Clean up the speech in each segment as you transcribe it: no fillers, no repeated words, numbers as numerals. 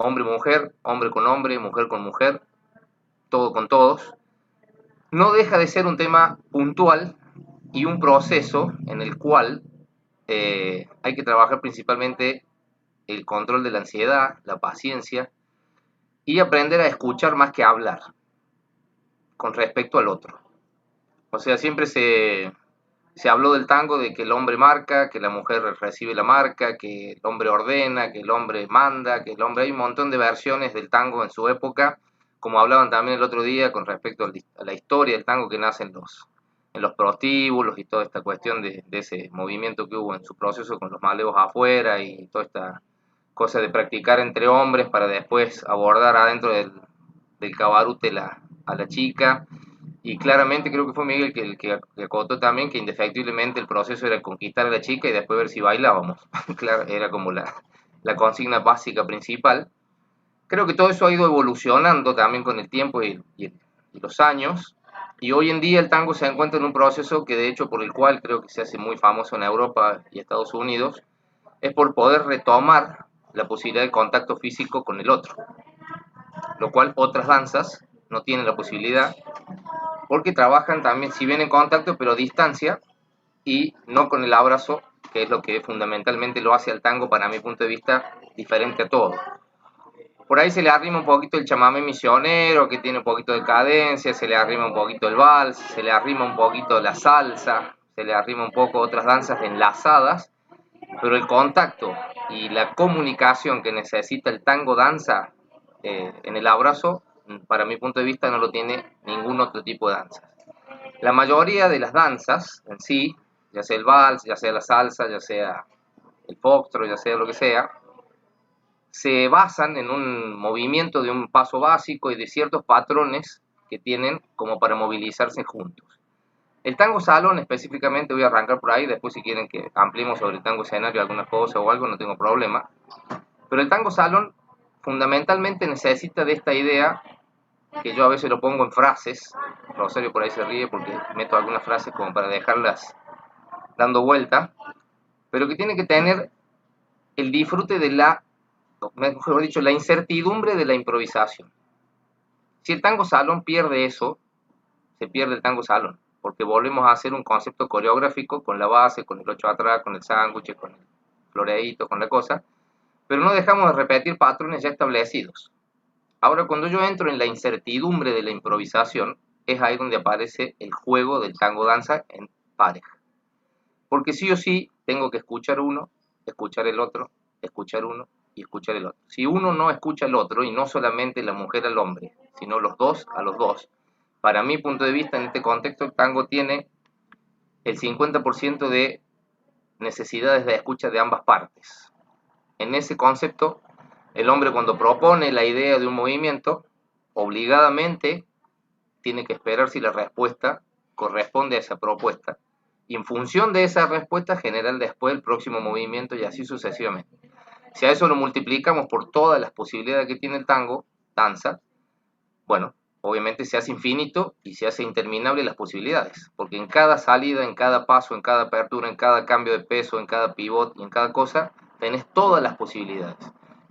hombre-mujer, hombre con hombre, mujer con mujer, todo con todos, no deja de ser un tema puntual y un proceso en el cual hay que trabajar principalmente el control de la ansiedad, la paciencia y aprender a escuchar más que hablar con respecto al otro. O sea, siempre se habló del tango de que el hombre marca, que la mujer recibe la marca, que el hombre ordena, que el hombre manda, que el hombre... Hay un montón de versiones del tango en su época, como hablaban también el otro día con respecto a la historia del tango que nace en los prostíbulos y toda esta cuestión de ese movimiento que hubo en su proceso con los malevos afuera y toda esta cosa de practicar entre hombres para después abordar adentro del cabarute a la chica. Y claramente creo que fue Miguel que acotó también que indefectiblemente el proceso era conquistar a la chica y después ver si bailábamos. Claro, era como la consigna básica principal. Creo que todo eso ha ido evolucionando también con el tiempo y los años. Y hoy en día el tango se encuentra en un proceso que de hecho por el cual creo que se hace muy famoso en Europa y Estados Unidos, es por poder retomar la posibilidad de contacto físico con el otro, lo cual otras danzas no tienen la posibilidad porque trabajan también, si bien en contacto, pero a distancia y no con el abrazo, que es lo que fundamentalmente lo hace al tango, para mi punto de vista, diferente a todo. Por ahí se le arrima un poquito el chamamé misionero, que tiene un poquito de cadencia, se le arrima un poquito el vals, se le arrima un poquito la salsa, se le arrima un poco otras danzas enlazadas, pero el contacto y la comunicación que necesita el tango danza en el abrazo, para mi punto de vista, no lo tiene ningún otro tipo de danza. La mayoría de las danzas en sí, ya sea el vals, ya sea la salsa, ya sea el foxtrot, ya sea lo que sea, se basan en un movimiento de un paso básico y de ciertos patrones que tienen como para movilizarse juntos. El tango salón específicamente, voy a arrancar por ahí, después si quieren que ampliemos sobre el tango escenario alguna cosa o algo, no tengo problema. Pero el tango salón fundamentalmente necesita de esta idea, que yo a veces lo pongo en frases, Rosario por ahí se ríe porque meto algunas frases como para dejarlas dando vuelta, pero que tiene que tener el disfrute de mejor dicho, la incertidumbre de la improvisación. Si el tango salón pierde eso, se pierde el tango salón, porque volvemos a hacer un concepto coreográfico con la base, con el 8 atrás, con el sándwich, con el floreadito, con la cosa, pero no dejamos de repetir patrones ya establecidos. Ahora, cuando yo entro en la incertidumbre de la improvisación, es ahí donde aparece el juego del tango danza en pareja. Porque sí o sí tengo que escuchar uno, escuchar el otro, escuchar uno y escuchar el otro. Si uno no escucha al otro, y no solamente la mujer al hombre, sino los dos a los dos, para mi punto de vista en este contexto el tango tiene el 50% de necesidades de escucha de ambas partes. En ese concepto, el hombre cuando propone la idea de un movimiento, obligadamente tiene que esperar si la respuesta corresponde a esa propuesta. Y en función de esa respuesta generar después el próximo movimiento y así sucesivamente. Si a eso lo multiplicamos por todas las posibilidades que tiene el tango, danza, bueno, obviamente se hace infinito y se hace interminable las posibilidades, porque en cada salida, en cada paso, en cada apertura, en cada cambio de peso, en cada pivot y en cada cosa, tenés todas las posibilidades.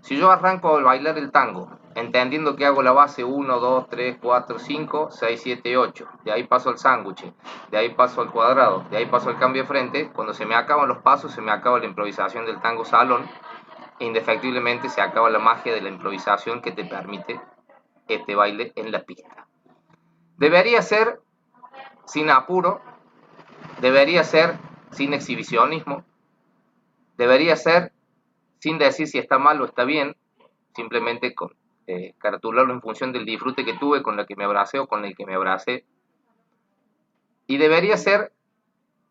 Si yo arranco a bailar el tango, entendiendo que hago la base 1, 2, 3, 4, 5, 6, 7, 8, de ahí paso al sándwich, de ahí paso al cuadrado, de ahí paso al cambio de frente, cuando se me acaban los pasos, se me acaba la improvisación del tango salón, e indefectiblemente se acaba la magia de la improvisación que te permite este baile en la pista. Debería ser sin apuro, debería ser sin exhibicionismo, debería ser sin decir si está mal o está bien, simplemente con caratularlo en función del disfrute que tuve con la que me abracé o con el que me abracé. Y debería ser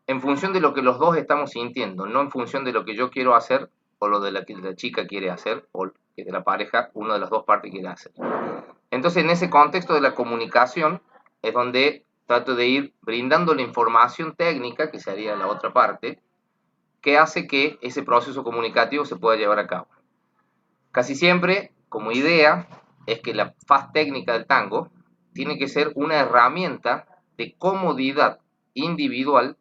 en función de lo que los dos estamos sintiendo, no en función de lo que yo quiero hacer o lo de la que la chica quiere hacer o que de la pareja una de las dos partes quiere hacer. Entonces, en ese contexto de la comunicación es donde trato de ir brindando la información técnica, que sería la otra parte, que hace que ese proceso comunicativo se pueda llevar a cabo. Casi siempre, como idea, es que la faz técnica del tango tiene que ser una herramienta de comodidad individual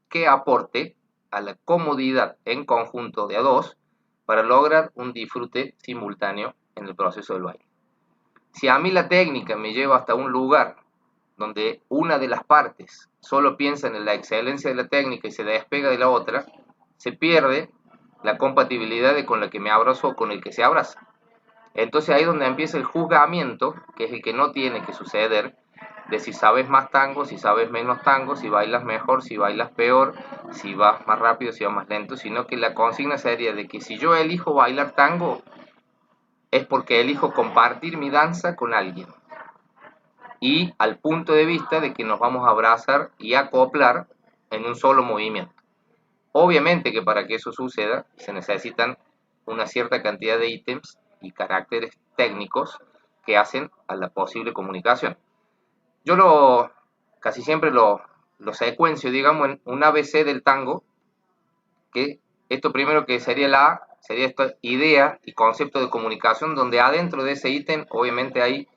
que aporte a la comodidad en conjunto de a dos para lograr un disfrute simultáneo en el proceso del baile. Si a mí la técnica me lleva hasta un lugar donde una de las partes solo piensa en la excelencia de la técnica y se despega de la otra, se pierde la compatibilidad de con la que me abrazo o con el que se abraza. Entonces ahí es donde empieza el juzgamiento, que es el que no tiene que suceder, de si sabes más tango, si sabes menos tango, si bailas mejor, si bailas peor, si vas más rápido, si vas más lento, sino que la consigna sería de que si yo elijo bailar tango, es porque elijo compartir mi danza con alguien. Y al punto de vista de que nos vamos a abrazar y acoplar en un solo movimiento. Obviamente que para que eso suceda se necesitan una cierta cantidad de ítems y caracteres técnicos que hacen a la posible comunicación. Yo casi siempre lo secuencio, digamos, en un ABC del tango, que esto primero que sería la A, sería esta idea y concepto de comunicación, donde adentro de ese ítem obviamente hay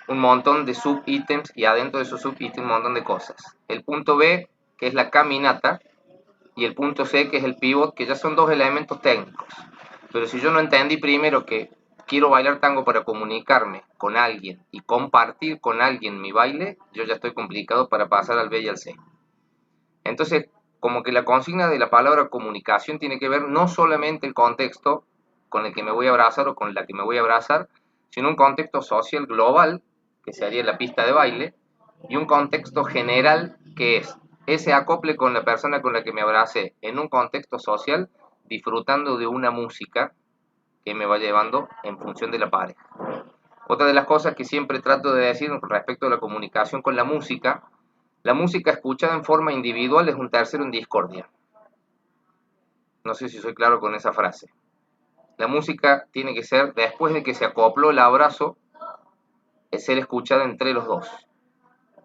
un montón de subítems y adentro de esos subítems un montón de cosas. El punto B, que es la caminata, y el punto C, que es el pivot, que ya son dos elementos técnicos. Pero si yo no entendí primero que quiero bailar tango para comunicarme con alguien y compartir con alguien mi baile, yo ya estoy complicado para pasar al B y al C. Entonces, como que la consigna de la palabra comunicación tiene que ver no solamente el contexto con el que me voy a abrazar o con la que me voy a abrazar, sino un contexto social global, que sería la pista de baile, y un contexto general que es ese acople con la persona con la que me abracé en un contexto social, disfrutando de una música que me va llevando en función de la pareja. Otra de las cosas que siempre trato de decir respecto a la comunicación con la música escuchada en forma individual es un tercero en discordia. No sé si soy claro con esa frase. La música tiene que ser, después de que se acopló el abrazo, es ser escuchada entre los dos.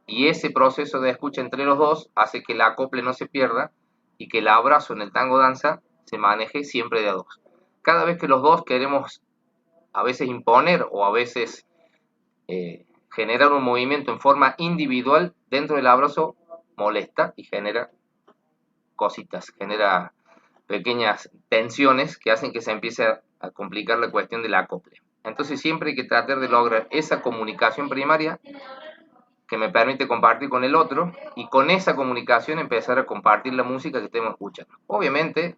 Y ese proceso de escucha entre los dos hace que el acople no se pierda y que el abrazo en el tango danza se maneje siempre de a dos. Cada vez que los dos queremos a veces imponer o a veces generar un movimiento en forma individual dentro del abrazo, molesta y genera cositas, genera pequeñas tensiones que hacen que se empiece a complicar la cuestión del acople. Entonces siempre hay que tratar de lograr esa comunicación primaria que me permite compartir con el otro y con esa comunicación empezar a compartir la música que estemos escuchando. Obviamente,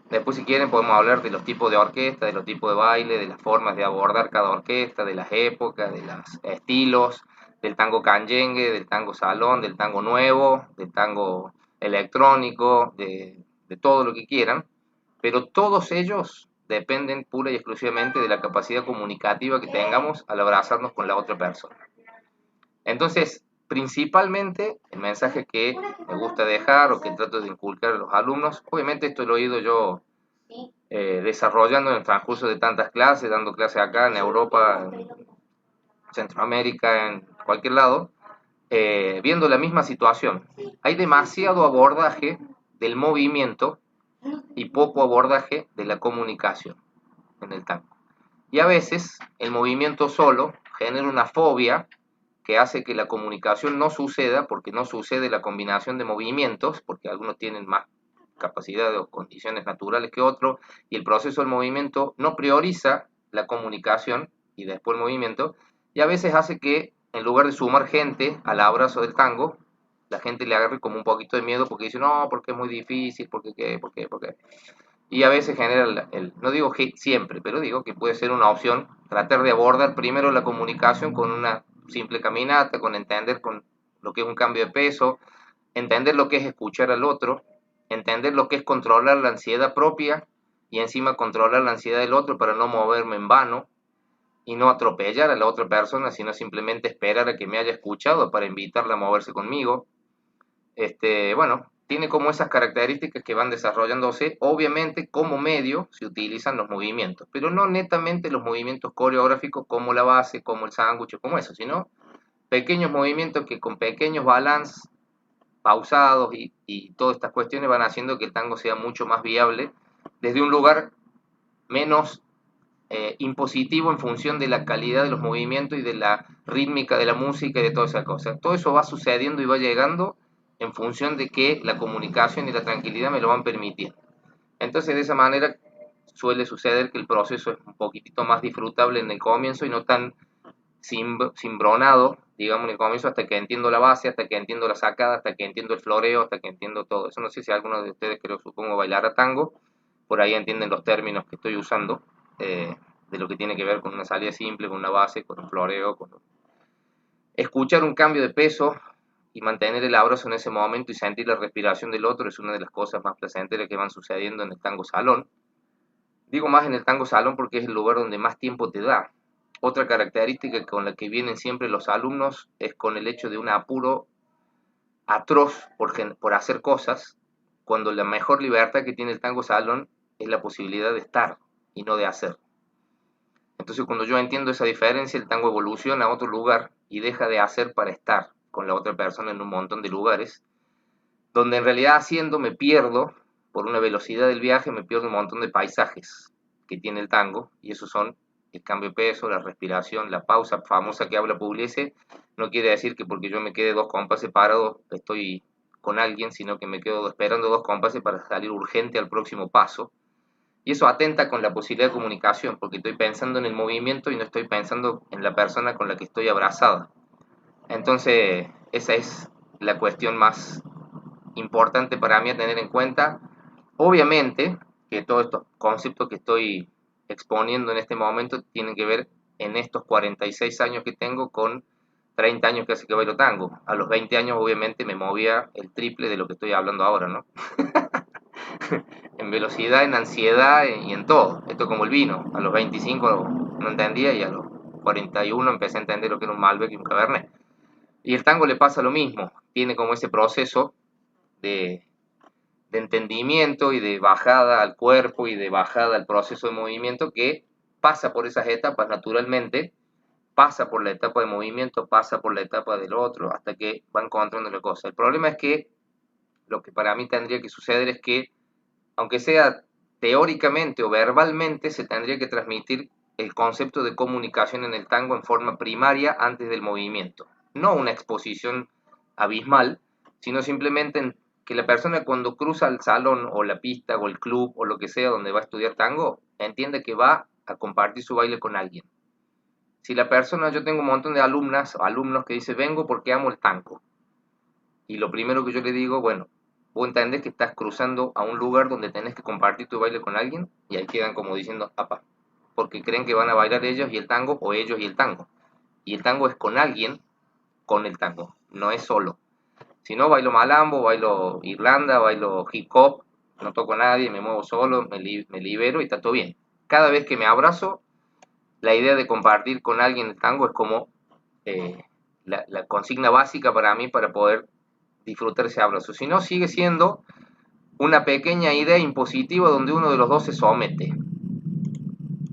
después si quieren podemos hablar de los tipos de orquesta, de los tipos de baile, de las formas de abordar cada orquesta, de las épocas, de los estilos, del tango canyengue, del tango salón, del tango nuevo, del tango electrónico, de todo lo que quieran, pero todos ellos dependen pura y exclusivamente de la capacidad comunicativa que tengamos al abrazarnos con la otra persona. Entonces, principalmente, el mensaje que me gusta dejar o que trato de inculcar a los alumnos, obviamente esto lo he ido yo desarrollando en el transcurso de tantas clases, dando clases acá en Europa, en Centroamérica, en cualquier lado, viendo la misma situación. Hay demasiado abordaje del movimiento y poco abordaje de la comunicación en el tango. Y a veces el movimiento solo genera una fobia que hace que la comunicación no suceda porque no sucede la combinación de movimientos, porque algunos tienen más capacidades o condiciones naturales que otros, y el proceso del movimiento no prioriza la comunicación y después el movimiento, y a veces hace que en lugar de sumar gente al abrazo del tango, la gente le agarre como un poquito de miedo porque dice, no, porque es muy difícil, porque qué, porque, porque. Y a veces genera, no digo que siempre, pero digo que puede ser una opción tratar de abordar primero la comunicación con una simple caminata, con entender con lo que es un cambio de peso, entender lo que es escuchar al otro, entender lo que es controlar la ansiedad propia y encima controlar la ansiedad del otro para no moverme en vano y no atropellar a la otra persona, sino simplemente esperar a que me haya escuchado para invitarla a moverse conmigo. Bueno, tiene como esas características que van desarrollándose. Obviamente como medio se utilizan los movimientos, pero no netamente los movimientos coreográficos como la base, como el sándwich, como eso, sino pequeños movimientos que con pequeños balances pausados y todas estas cuestiones van haciendo que el tango sea mucho más viable desde un lugar menos impositivo en función de la calidad de los movimientos y de la rítmica de la música y de todas esas cosas. Todo eso va sucediendo y va llegando en función de que la comunicación y la tranquilidad me lo van permitiendo. Entonces, de esa manera, suele suceder que el proceso es un poquitito más disfrutable en el comienzo y no tan cimbronado, digamos, en el comienzo, hasta que entiendo la base, hasta que entiendo la sacada, hasta que entiendo el floreo, hasta que entiendo todo eso. No sé si alguno de ustedes, creo, supongo, bailará tango, por ahí entienden los términos que estoy usando, de lo que tiene que ver con una salida simple, con una base, con un floreo, con escuchar un cambio de peso y mantener el abrazo en ese momento y sentir la respiración del otro es una de las cosas más placenteras que van sucediendo en el tango salón. Digo más en el tango salón porque es el lugar donde más tiempo te da. Otra característica con la que vienen siempre los alumnos es con el hecho de un apuro atroz por hacer cosas, cuando la mejor libertad que tiene el tango salón es la posibilidad de estar y no de hacer. Entonces, cuando yo entiendo esa diferencia, el tango evoluciona a otro lugar y deja de hacer para estar con la otra persona en un montón de lugares, donde en realidad haciendo me pierdo, por una velocidad del viaje, me pierdo un montón de paisajes que tiene el tango, y esos son el cambio de peso, la respiración, la pausa famosa que habla Pugliese. No quiere decir que porque yo me quede 2 compases parados estoy con alguien, sino que me quedo esperando 2 compases para salir urgente al próximo paso. Y eso atenta con la posibilidad de comunicación, porque estoy pensando en el movimiento y no estoy pensando en la persona con la que estoy abrazada. Entonces, esa es la cuestión más importante para mí a tener en cuenta. Obviamente que todos estos conceptos que estoy exponiendo en este momento tienen que ver en estos 46 años que tengo con 30 años que hace que bailo tango. A los 20 años obviamente me movía el triple de lo que estoy hablando ahora, ¿no? En velocidad, en ansiedad y en todo. Esto como el vino. A los 25 no entendía y a los 41 empecé a entender lo que era un Malbec y un Cabernet. Y el tango le pasa lo mismo. Tiene como ese proceso de entendimiento y de bajada al cuerpo y de bajada al proceso de movimiento que pasa por esas etapas naturalmente, pasa por la etapa de movimiento, pasa por la etapa del otro, hasta que va encontrando la cosa. El problema es que lo que para mí tendría que suceder es que, aunque sea teóricamente o verbalmente, se tendría que transmitir el concepto de comunicación en el tango en forma primaria antes del movimiento. No una exposición abismal, sino simplemente en que la persona cuando cruza el salón o la pista o el club o lo que sea donde va a estudiar tango, entiende que va a compartir su baile con alguien. Si la persona, yo tengo un montón de alumnas o alumnos que dicen, vengo porque amo el tango. Y lo primero que yo le digo, bueno, vos entendés que estás cruzando a un lugar donde tenés que compartir tu baile con alguien, y ahí quedan como diciendo, papá, porque creen que van a bailar ellos y el tango, o ellos y el tango. Y el tango es con alguien, con el tango, no es solo. Si no, bailo malambo, bailo Irlanda, bailo hip hop, no toco a nadie, me muevo solo, me libero y está todo bien. Cada vez que me abrazo, la idea de compartir con alguien el tango es como la consigna básica para mí para poder disfrutar ese abrazo. Si no, sigue siendo una pequeña idea impositiva donde uno de los dos se somete.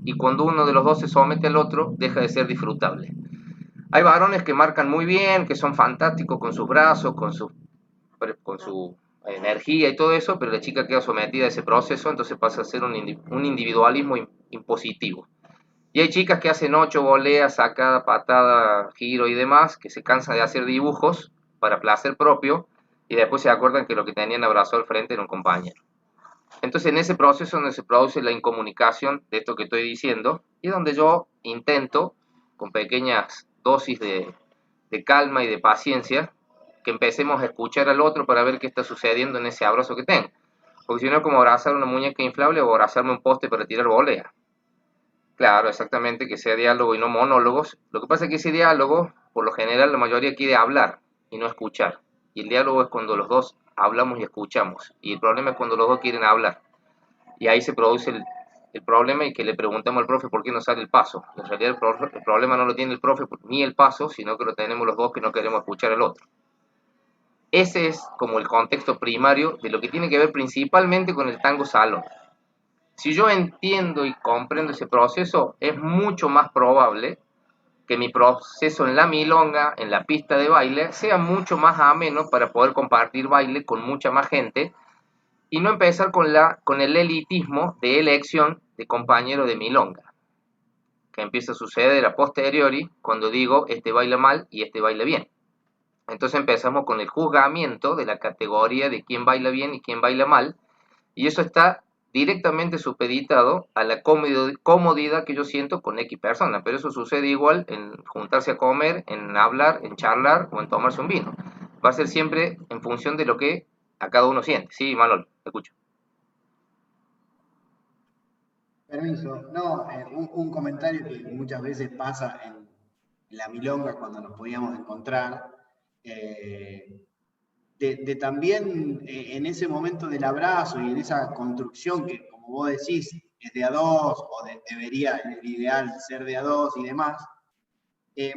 Y cuando uno de los dos se somete al otro, deja de ser disfrutable. Hay varones que marcan muy bien, que son fantásticos con sus brazos, con su energía y todo eso, pero la chica queda sometida a ese proceso, entonces pasa a ser un individualismo impositivo. Y hay chicas que hacen 8 voleas, sacada, patada, giro y demás, que se cansan de hacer dibujos para placer propio y después se acuerdan que lo que tenían abrazado al frente era un compañero. Entonces, en ese proceso donde se produce la incomunicación de esto que estoy diciendo, y donde yo intento, con pequeñas dosis de calma y de paciencia, que empecemos a escuchar al otro para ver qué está sucediendo en ese abrazo que tengo. Porque si no es como abrazar una muñeca inflable o abrazarme un poste para tirar volea. Claro, exactamente, que sea diálogo y no monólogos. Lo que pasa es que ese diálogo, por lo general, la mayoría quiere hablar y no escuchar. Y el diálogo es cuando los dos hablamos y escuchamos. Y el problema es cuando los dos quieren hablar. Y ahí se produce el problema y que le preguntamos al profe por qué no sale el paso. En realidad el problema no lo tiene el profe ni el paso, sino que lo tenemos los dos que no queremos escuchar al otro. Ese es como el contexto primario de lo que tiene que ver principalmente con el tango salón. Si yo entiendo y comprendo ese proceso, es mucho más probable que mi proceso en la milonga, en la pista de baile, sea mucho más ameno para poder compartir baile con mucha más gente y no empezar con el elitismo de elección de compañero de milonga, que empieza a suceder a posteriori cuando digo este baila mal y este baila bien. Entonces empezamos con el juzgamiento de la categoría de quién baila bien y quién baila mal, y eso está directamente supeditado a la comodidad que yo siento con X persona, pero eso sucede igual en juntarse a comer, en hablar, en charlar o en tomarse un vino. Va a ser siempre en función de lo que a cada uno siente. Sí, Manuel, te escucho. Permiso. No, un comentario que muchas veces pasa en la milonga cuando nos podíamos encontrar, eh, de también en ese momento del abrazo y en esa construcción que, como vos decís, es de a dos o debería, en el ideal, ser de a dos y demás,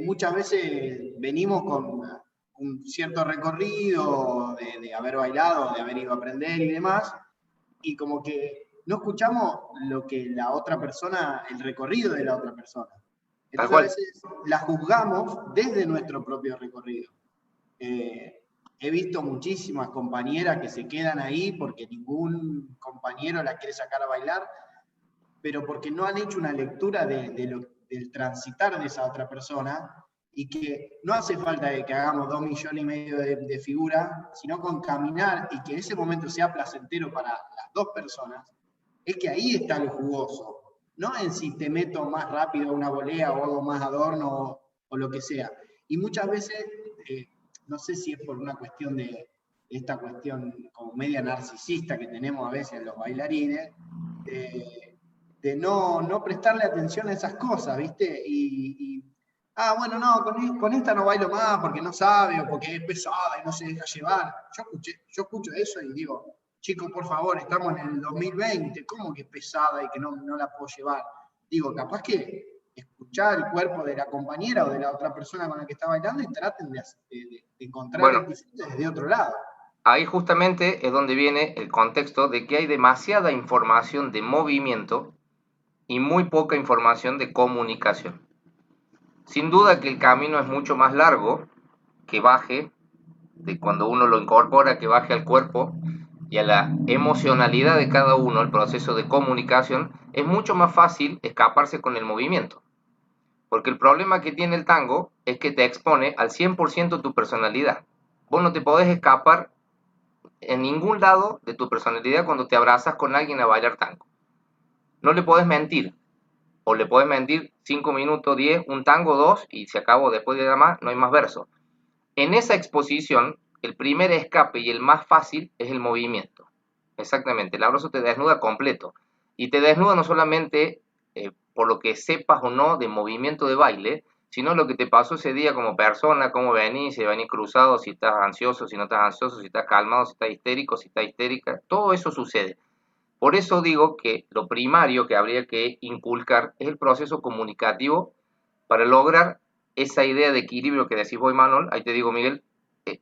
muchas veces venimos con un cierto recorrido de haber bailado, de haber ido a aprender y demás, y como que no escuchamos lo que la otra persona, el recorrido de la otra persona. Tal Entonces a cual. veces la juzgamos desde nuestro propio recorrido. He visto muchísimas compañeras que se quedan ahí porque ningún compañero la quiere sacar a bailar, pero porque no han hecho una lectura del transitar de esa otra persona y que no hace falta que hagamos 2,5 millones de figuras, sino con caminar y que ese momento sea placentero para las dos personas, es que ahí está lo jugoso, no en si te meto más rápido una volea o hago más adorno o lo que sea. Y muchas veces, no sé si es por una cuestión de esta cuestión como media narcisista que tenemos a veces los bailarines, de no prestarle atención a esas cosas, ¿viste? Bueno, no, con esta no bailo más porque no sabe o porque es pesada y no se deja llevar. Yo escucho eso y digo, chicos, por favor, estamos en el 2020, ¿cómo que es pesada y que no la puedo llevar? Digo, capaz que escuchar el cuerpo de la compañera o de la otra persona con la que está bailando y traten de encontrar Bueno, el disfrute desde otro lado. ahí justamente es donde viene el contexto de que hay demasiada información de movimiento y muy poca información de comunicación. Sin duda que el camino es mucho más largo, que baje, de cuando uno lo incorpora, que baje al cuerpo y a la emocionalidad de cada uno, el proceso de comunicación, es mucho más fácil escaparse con el movimiento. Porque el problema que tiene el tango es que te expone al 100% tu personalidad. Vos no te podés escapar en ningún lado de tu personalidad cuando te abrazas con alguien a bailar tango. No le podés mentir, o le podés mentir 5 minutos, 10, un tango, 2, y se acabó, después de nada más, no hay más verso. En esa exposición, el primer escape y el más fácil es el movimiento. Exactamente, el abrazo te desnuda completo. Y te desnuda no solamente por lo que sepas o no de movimiento de baile, sino lo que te pasó ese día como persona, cómo venís, si venís cruzado, si estás ansioso, si no estás ansioso, si estás calmado, si estás histérico, si estás histérica. Todo eso sucede. Por eso digo que lo primario que habría que inculcar es el proceso comunicativo para lograr esa idea de equilibrio que decís vos, Manuel. Ahí te digo, Miguel,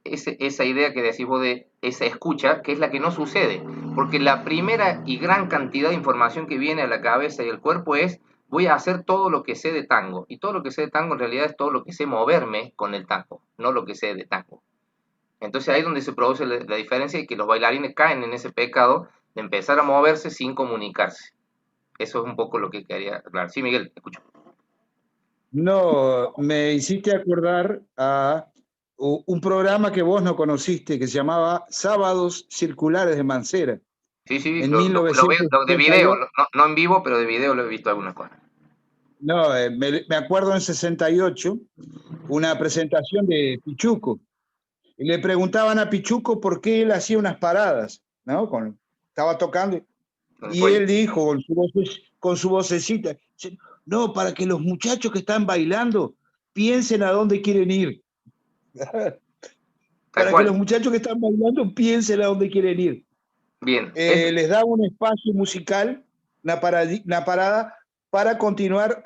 esa idea que decís vos de esa escucha, que es la que no sucede, porque la primera y gran cantidad de información que viene a la cabeza y al cuerpo es: voy a hacer todo lo que sé de tango, y todo lo que sé de tango en realidad es todo lo que sé moverme con el tango, no lo que sé de tango. Entonces ahí es donde se produce la diferencia y que los bailarines caen en ese pecado de empezar a moverse sin comunicarse. Eso es un poco lo que quería aclarar. Sí, Miguel, te escucho. No, me hiciste acordar a un programa que vos no conociste que se llamaba Sábados Circulares de Mancera Sí, sí, en lo veo de video, 1968. no en vivo, pero de video lo he visto algunas cosas. No, me acuerdo en 68, una presentación de Pichuco. Y le preguntaban a Pichuco por qué él hacía unas paradas, ¿no? Estaba tocando. Con el Y cuello. él dijo con su vocecita, no, para que los muchachos que están bailando piensen a dónde quieren ir. Tal Para que los cual. muchachos que están bailando piensen a dónde quieren ir. Bien. Les da un espacio musical, una parada para continuar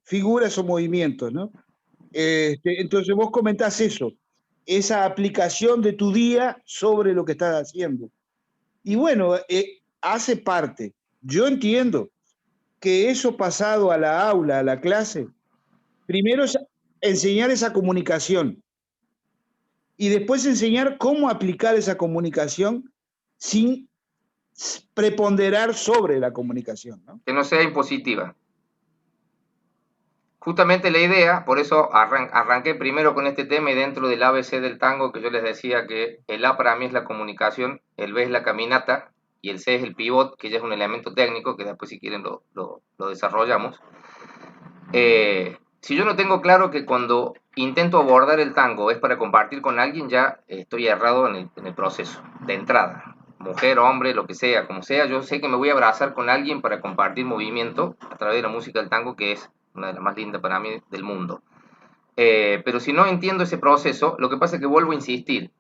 figuras o movimientos, ¿no? Entonces vos comentás eso, esa aplicación de tu día sobre lo que estás haciendo. Y bueno, hace parte. Yo entiendo que eso pasado a la aula, a la clase, primero es enseñar esa comunicación y después enseñar cómo aplicar esa comunicación sin preponderar sobre la comunicación, ¿no? Que no sea impositiva. Justamente la idea, por eso arranqué primero con este tema y dentro del ABC del tango, que yo les decía que el A para mí es la comunicación, el B es la caminata y el C es el pivot, que ya es un elemento técnico, que después si quieren lo desarrollamos. Si yo no tengo claro que cuando intento abordar el tango es para compartir con alguien, ya estoy errado en el proceso, de entrada. Mujer, hombre, lo que sea, como sea, yo sé que me voy a abrazar con alguien para compartir movimiento a través de la música del tango, que es una de las más lindas para mí del mundo. Pero si no entiendo ese proceso, lo que pasa es que vuelvo a insistir.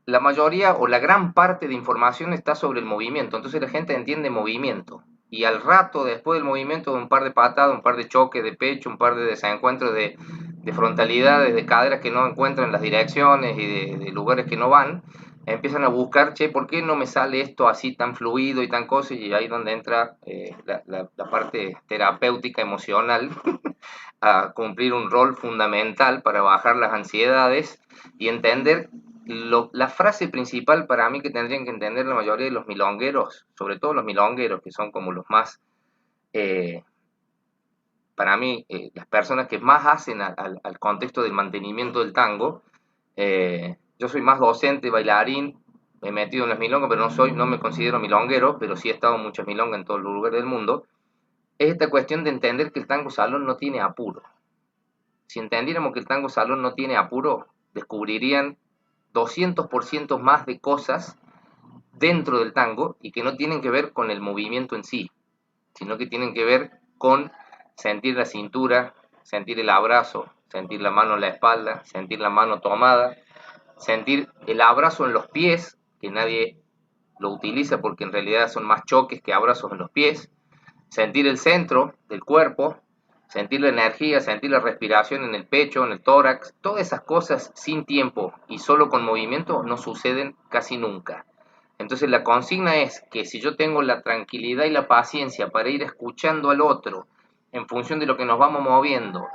La mayoría o la gran parte de información está sobre el movimiento, entonces la gente entiende movimiento. Y al rato, después del movimiento, un par de patadas, un par de choques de pecho, un par de desencuentros de frontalidades, de caderas que no encuentran las direcciones y de lugares que no van, empiezan a buscar, che, ¿por qué no me sale esto así tan fluido y tan cosa? Y ahí es donde entra la parte terapéutica emocional a cumplir un rol fundamental para bajar las ansiedades y entender la frase principal para mí que tendrían que entender la mayoría de los milongueros, sobre todo los milongueros, que son como los más, para mí, las personas que más hacen al contexto del mantenimiento del tango. Yo soy más docente, bailarín, me he metido en las milongas, pero no me considero milonguero, pero sí he estado en muchas milongas en todos los lugares del mundo. Es esta cuestión de entender que el tango salón no tiene apuro. Si entendiéramos que el tango salón no tiene apuro, descubrirían 200% más de cosas dentro del tango y que no tienen que ver con el movimiento en sí, sino que tienen que ver con sentir la cintura, sentir el abrazo, sentir la mano en la espalda, sentir la mano tomada, sentir el abrazo en los pies, que nadie lo utiliza porque en realidad son más choques que abrazos en los pies, sentir el centro del cuerpo, sentir la energía, sentir la respiración en el pecho, en el tórax, todas esas cosas sin tiempo y solo con movimiento no suceden casi nunca. Entonces la consigna es que si yo tengo la tranquilidad y la paciencia para ir escuchando al otro en función de lo que nos vamos moviendo,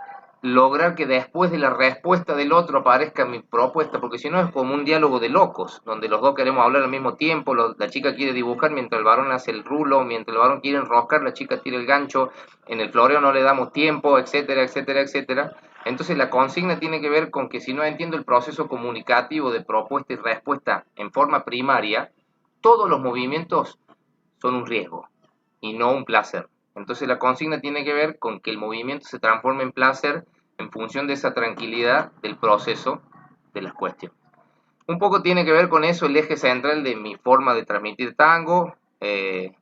lograr que después de la respuesta del otro aparezca mi propuesta, porque si no es como un diálogo de locos, donde los dos queremos hablar al mismo tiempo, la chica quiere dibujar mientras el varón hace el rulo, mientras el varón quiere enroscar, la chica tira el gancho, en el floreo no le damos tiempo, etcétera, etcétera, etcétera. Entonces la consigna tiene que ver con que si no entiendo el proceso comunicativo de propuesta y respuesta en forma primaria, todos los movimientos son un riesgo y no un placer. Entonces la consigna tiene que ver con que el movimiento se transforme en placer en función de esa tranquilidad del proceso de las cuestiones. Un poco tiene que ver con eso el eje central de mi forma de transmitir tango.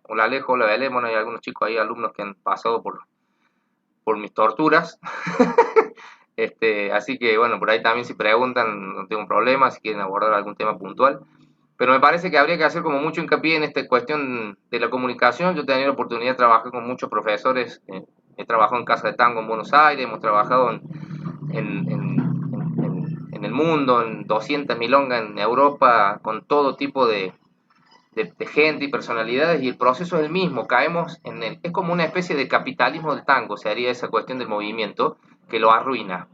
Hola Alejo, hola Belén, bueno, hay algunos chicos ahí, alumnos que han pasado por mis torturas. Así que bueno, por ahí también si preguntan no tengo problema, si quieren abordar algún tema puntual. Pero me parece que habría que hacer como mucho hincapié en esta cuestión de la comunicación. Yo he tenido la oportunidad de trabajar con muchos profesores. He trabajado en Casa de Tango en Buenos Aires, hemos trabajado en el mundo, en 200 milongas en Europa, con todo tipo de gente y personalidades, y el proceso es el mismo. Caemos es como una especie de capitalismo del tango, se haría esa cuestión del movimiento, que lo arruina.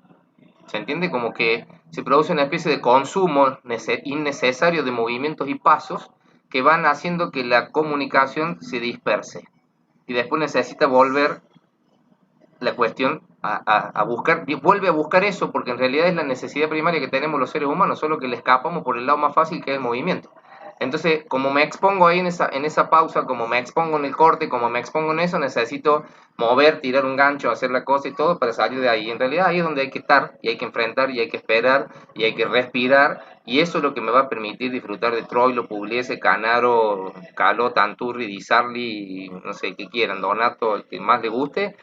¿Se entiende? Como que se produce una especie de consumo innecesario de movimientos y pasos que van haciendo que la comunicación se disperse. Y después necesita volver la cuestión a buscar, vuelve a buscar eso, porque en realidad es la necesidad primaria que tenemos los seres humanos, solo que le escapamos por el lado más fácil que es el movimiento. Entonces, como me expongo ahí en esa pausa, como me expongo en el corte, como me expongo en eso, necesito mover, tirar un gancho, hacer la cosa y todo para salir de ahí. En realidad ahí es donde hay que estar, y hay que enfrentar, y hay que esperar, y hay que respirar, y eso es lo que me va a permitir disfrutar de Troilo, Pugliese, Canaro, Caló, Tanturri, Di Sarli, no sé, qué quieran, Donato, el que más le guste.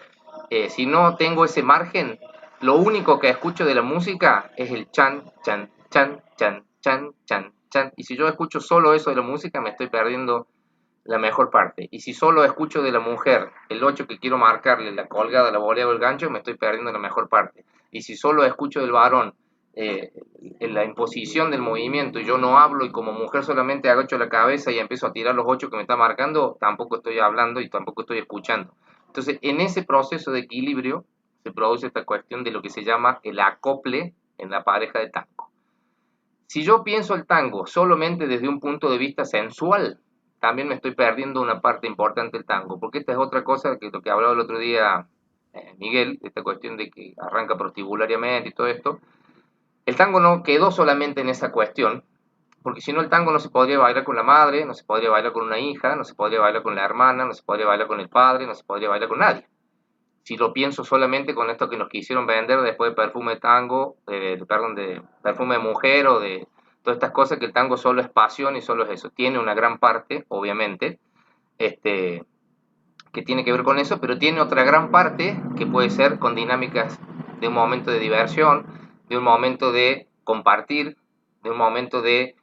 Si no tengo ese margen, lo único que escucho de la música es el chan, chan, chan, chan, chan, chan, chan. Y si yo escucho solo eso de la música, me estoy perdiendo la mejor parte. Y si solo escucho de la mujer el 8 que quiero marcarle, la colgada, la volea o el gancho, me estoy perdiendo la mejor parte. Y si solo escucho del varón la imposición del movimiento y yo no hablo y como mujer solamente agacho la cabeza y empiezo a tirar los 8 que me está marcando, tampoco estoy hablando y tampoco estoy escuchando. Entonces, en ese proceso de equilibrio se produce esta cuestión de lo que se llama el acople en la pareja de tango. Si yo pienso el tango solamente desde un punto de vista sensual, también me estoy perdiendo una parte importante del tango, porque esta es otra cosa que lo que hablaba el otro día Miguel, esta cuestión de que arranca prostibulariamente y todo esto. El tango no quedó solamente en esa cuestión, porque si no el tango no se podría bailar con la madre, no se podría bailar con una hija, no se podría bailar con la hermana, no se podría bailar con el padre, no se podría bailar con nadie. Si lo pienso solamente con esto que nos quisieron vender después de perfume de tango, perdón, de perfume de mujer o de todas estas cosas, que el tango solo es pasión y solo es eso. Tiene una gran parte, obviamente, este, que tiene que ver con eso, pero tiene otra gran parte que puede ser con dinámicas de un momento de diversión, de un momento de compartir, de un momento de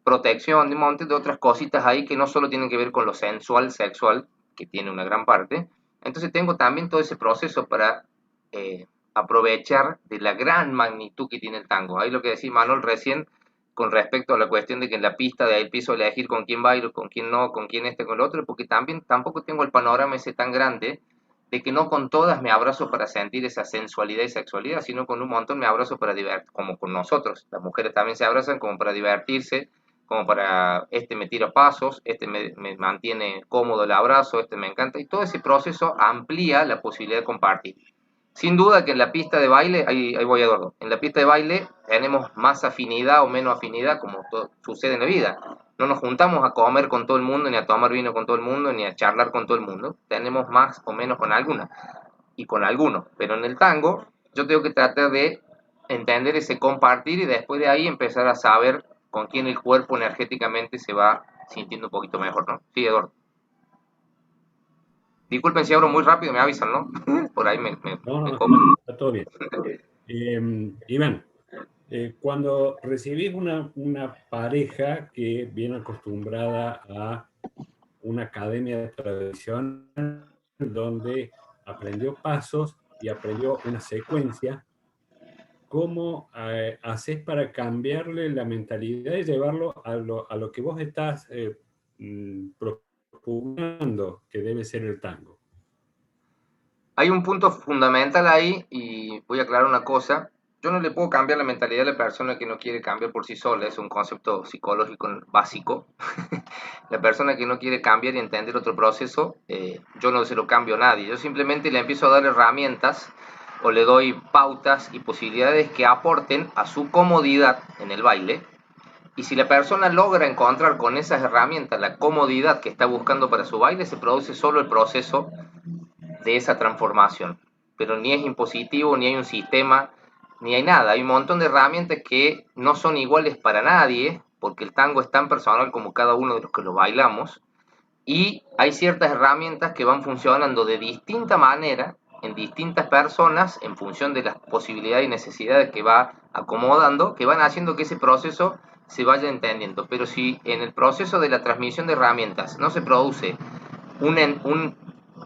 protección, de un montón de otras cositas ahí que no solo tienen que ver con lo sensual, sexual, que tiene una gran parte. Entonces tengo también todo ese proceso para aprovechar de la gran magnitud que tiene el tango. Ahí lo que decía Manuel recién con respecto a la cuestión de que en la pista de ahí empiezo a elegir con quién bailo, con quién no, con quién con el otro, porque también tampoco tengo el panorama ese tan grande de que no con todas me abrazo para sentir esa sensualidad y sexualidad, sino con un montón me abrazo para divertir, como con nosotros. Las mujeres también se abrazan como para divertirse, como para me tira pasos, me mantiene cómodo el abrazo, me encanta, y todo ese proceso amplía la posibilidad de compartir. Sin duda que en la pista de baile, ahí voy Eduardo, en la pista de baile tenemos más afinidad o menos afinidad como sucede en la vida. No nos juntamos a comer con todo el mundo, ni a tomar vino con todo el mundo, ni a charlar con todo el mundo. Tenemos más o menos con alguna y con algunos. Pero en el tango yo tengo que tratar de entender ese compartir y después de ahí empezar a saber con quién el cuerpo energéticamente se va sintiendo un poquito mejor, ¿no? Sí, Eduardo. Disculpen si abro muy rápido, me avisan, ¿no? Por ahí me No, está todo bien. Iván, cuando recibís una pareja que viene acostumbrada a una academia de tradición donde aprendió pasos y aprendió una secuencia, ¿cómo haces para cambiarle la mentalidad y llevarlo a lo que vos estás propugnando que debe ser el tango? Hay un punto fundamental ahí y voy a aclarar una cosa. Yo no le puedo cambiar la mentalidad a la persona que no quiere cambiar por sí sola, es un concepto psicológico básico. La persona que no quiere cambiar y entender otro proceso, yo no se lo cambio a nadie. Yo simplemente le empiezo a dar herramientas o le doy pautas y posibilidades que aporten a su comodidad en el baile. Y si la persona logra encontrar con esas herramientas la comodidad que está buscando para su baile, se produce solo el proceso de esa transformación. Pero ni es impositivo, ni hay un sistema, ni hay nada. Hay un montón de herramientas que no son iguales para nadie, porque el tango es tan personal como cada uno de los que lo bailamos, y hay ciertas herramientas que van funcionando de distinta manera en distintas personas en función de las posibilidades y necesidades que va acomodando, que van haciendo que ese proceso se vaya entendiendo. Pero si en el proceso de la transmisión de herramientas no se produce un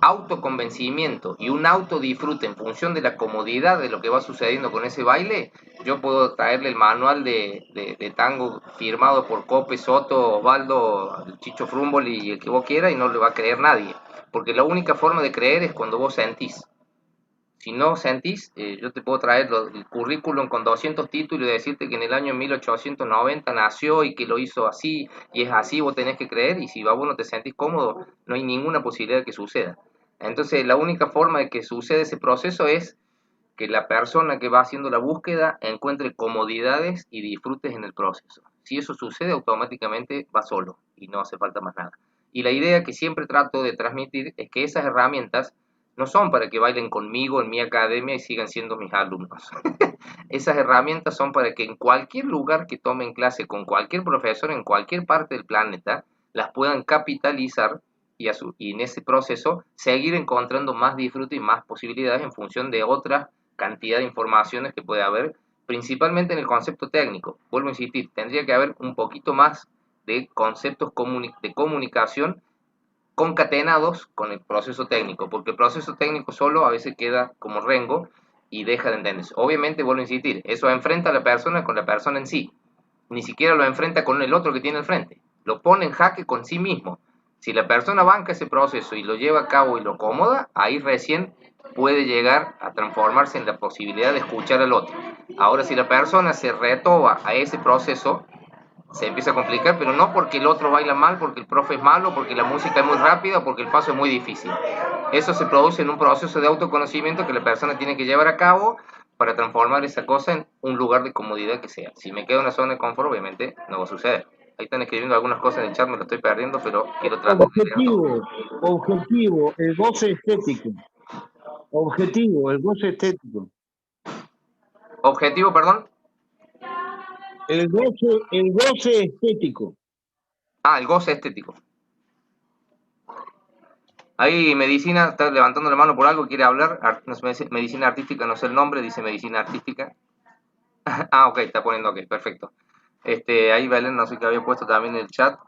autoconvencimiento y un autodisfrute en función de la comodidad de lo que va sucediendo con ese baile, yo puedo traerle el manual de tango firmado por Cope, Soto, Osvaldo, Chicho Frumbol y el que vos quieras y no le va a creer nadie, porque la única forma de creer es cuando vos sentís. Si no sentís, yo te puedo traer el currículum con 200 títulos y decirte que en el año 1890 nació y que lo hizo así, y es así, vos tenés que creer, y si vos no te sentís cómodo, no hay ninguna posibilidad de que suceda. Entonces, la única forma de que suceda ese proceso es que la persona que va haciendo la búsqueda encuentre comodidades y disfrutes en el proceso. Si eso sucede, automáticamente va solo y no hace falta más nada. Y la idea que siempre trato de transmitir es que esas herramientas no son para que bailen conmigo en mi academia y sigan siendo mis alumnos. Esas herramientas son para que en cualquier lugar que tomen clase con cualquier profesor en cualquier parte del planeta las puedan capitalizar y en ese proceso seguir encontrando más disfrute y más posibilidades en función de otra cantidad de informaciones que puede haber, principalmente en el concepto técnico. Vuelvo a insistir, tendría que haber un poquito más de conceptos de comunicación concatenados con el proceso técnico, porque el proceso técnico solo a veces queda como rengo y deja de entenderse. Obviamente, vuelvo a insistir, eso enfrenta a la persona con la persona en sí, ni siquiera lo enfrenta con el otro que tiene al frente, lo pone en jaque con sí mismo. Si la persona banca ese proceso y lo lleva a cabo y lo acomoda, ahí recién puede llegar a transformarse en la posibilidad de escuchar al otro. Ahora, si la persona se retoba a ese proceso, se empieza a complicar, pero no porque el otro baila mal, porque el profe es malo, porque la música es muy rápida, porque el paso es muy difícil. Eso se produce en un proceso de autoconocimiento que la persona tiene que llevar a cabo para transformar esa cosa en un lugar de comodidad que sea. Si me quedo en una zona de confort, obviamente no va a suceder. Ahí están escribiendo algunas cosas en el chat, me lo estoy perdiendo, pero quiero tratar de leer todo. Objetivo, el goce estético. Objetivo, el goce estético. Objetivo, perdón. El goce estético. Ah, el goce estético. Ahí Medicina está levantando la mano por algo, quiere hablar. Medicina artística, no sé el nombre, dice medicina artística. Ah, ok, está poniendo ok, perfecto. Ahí Belén, no sé qué había puesto también en el chat.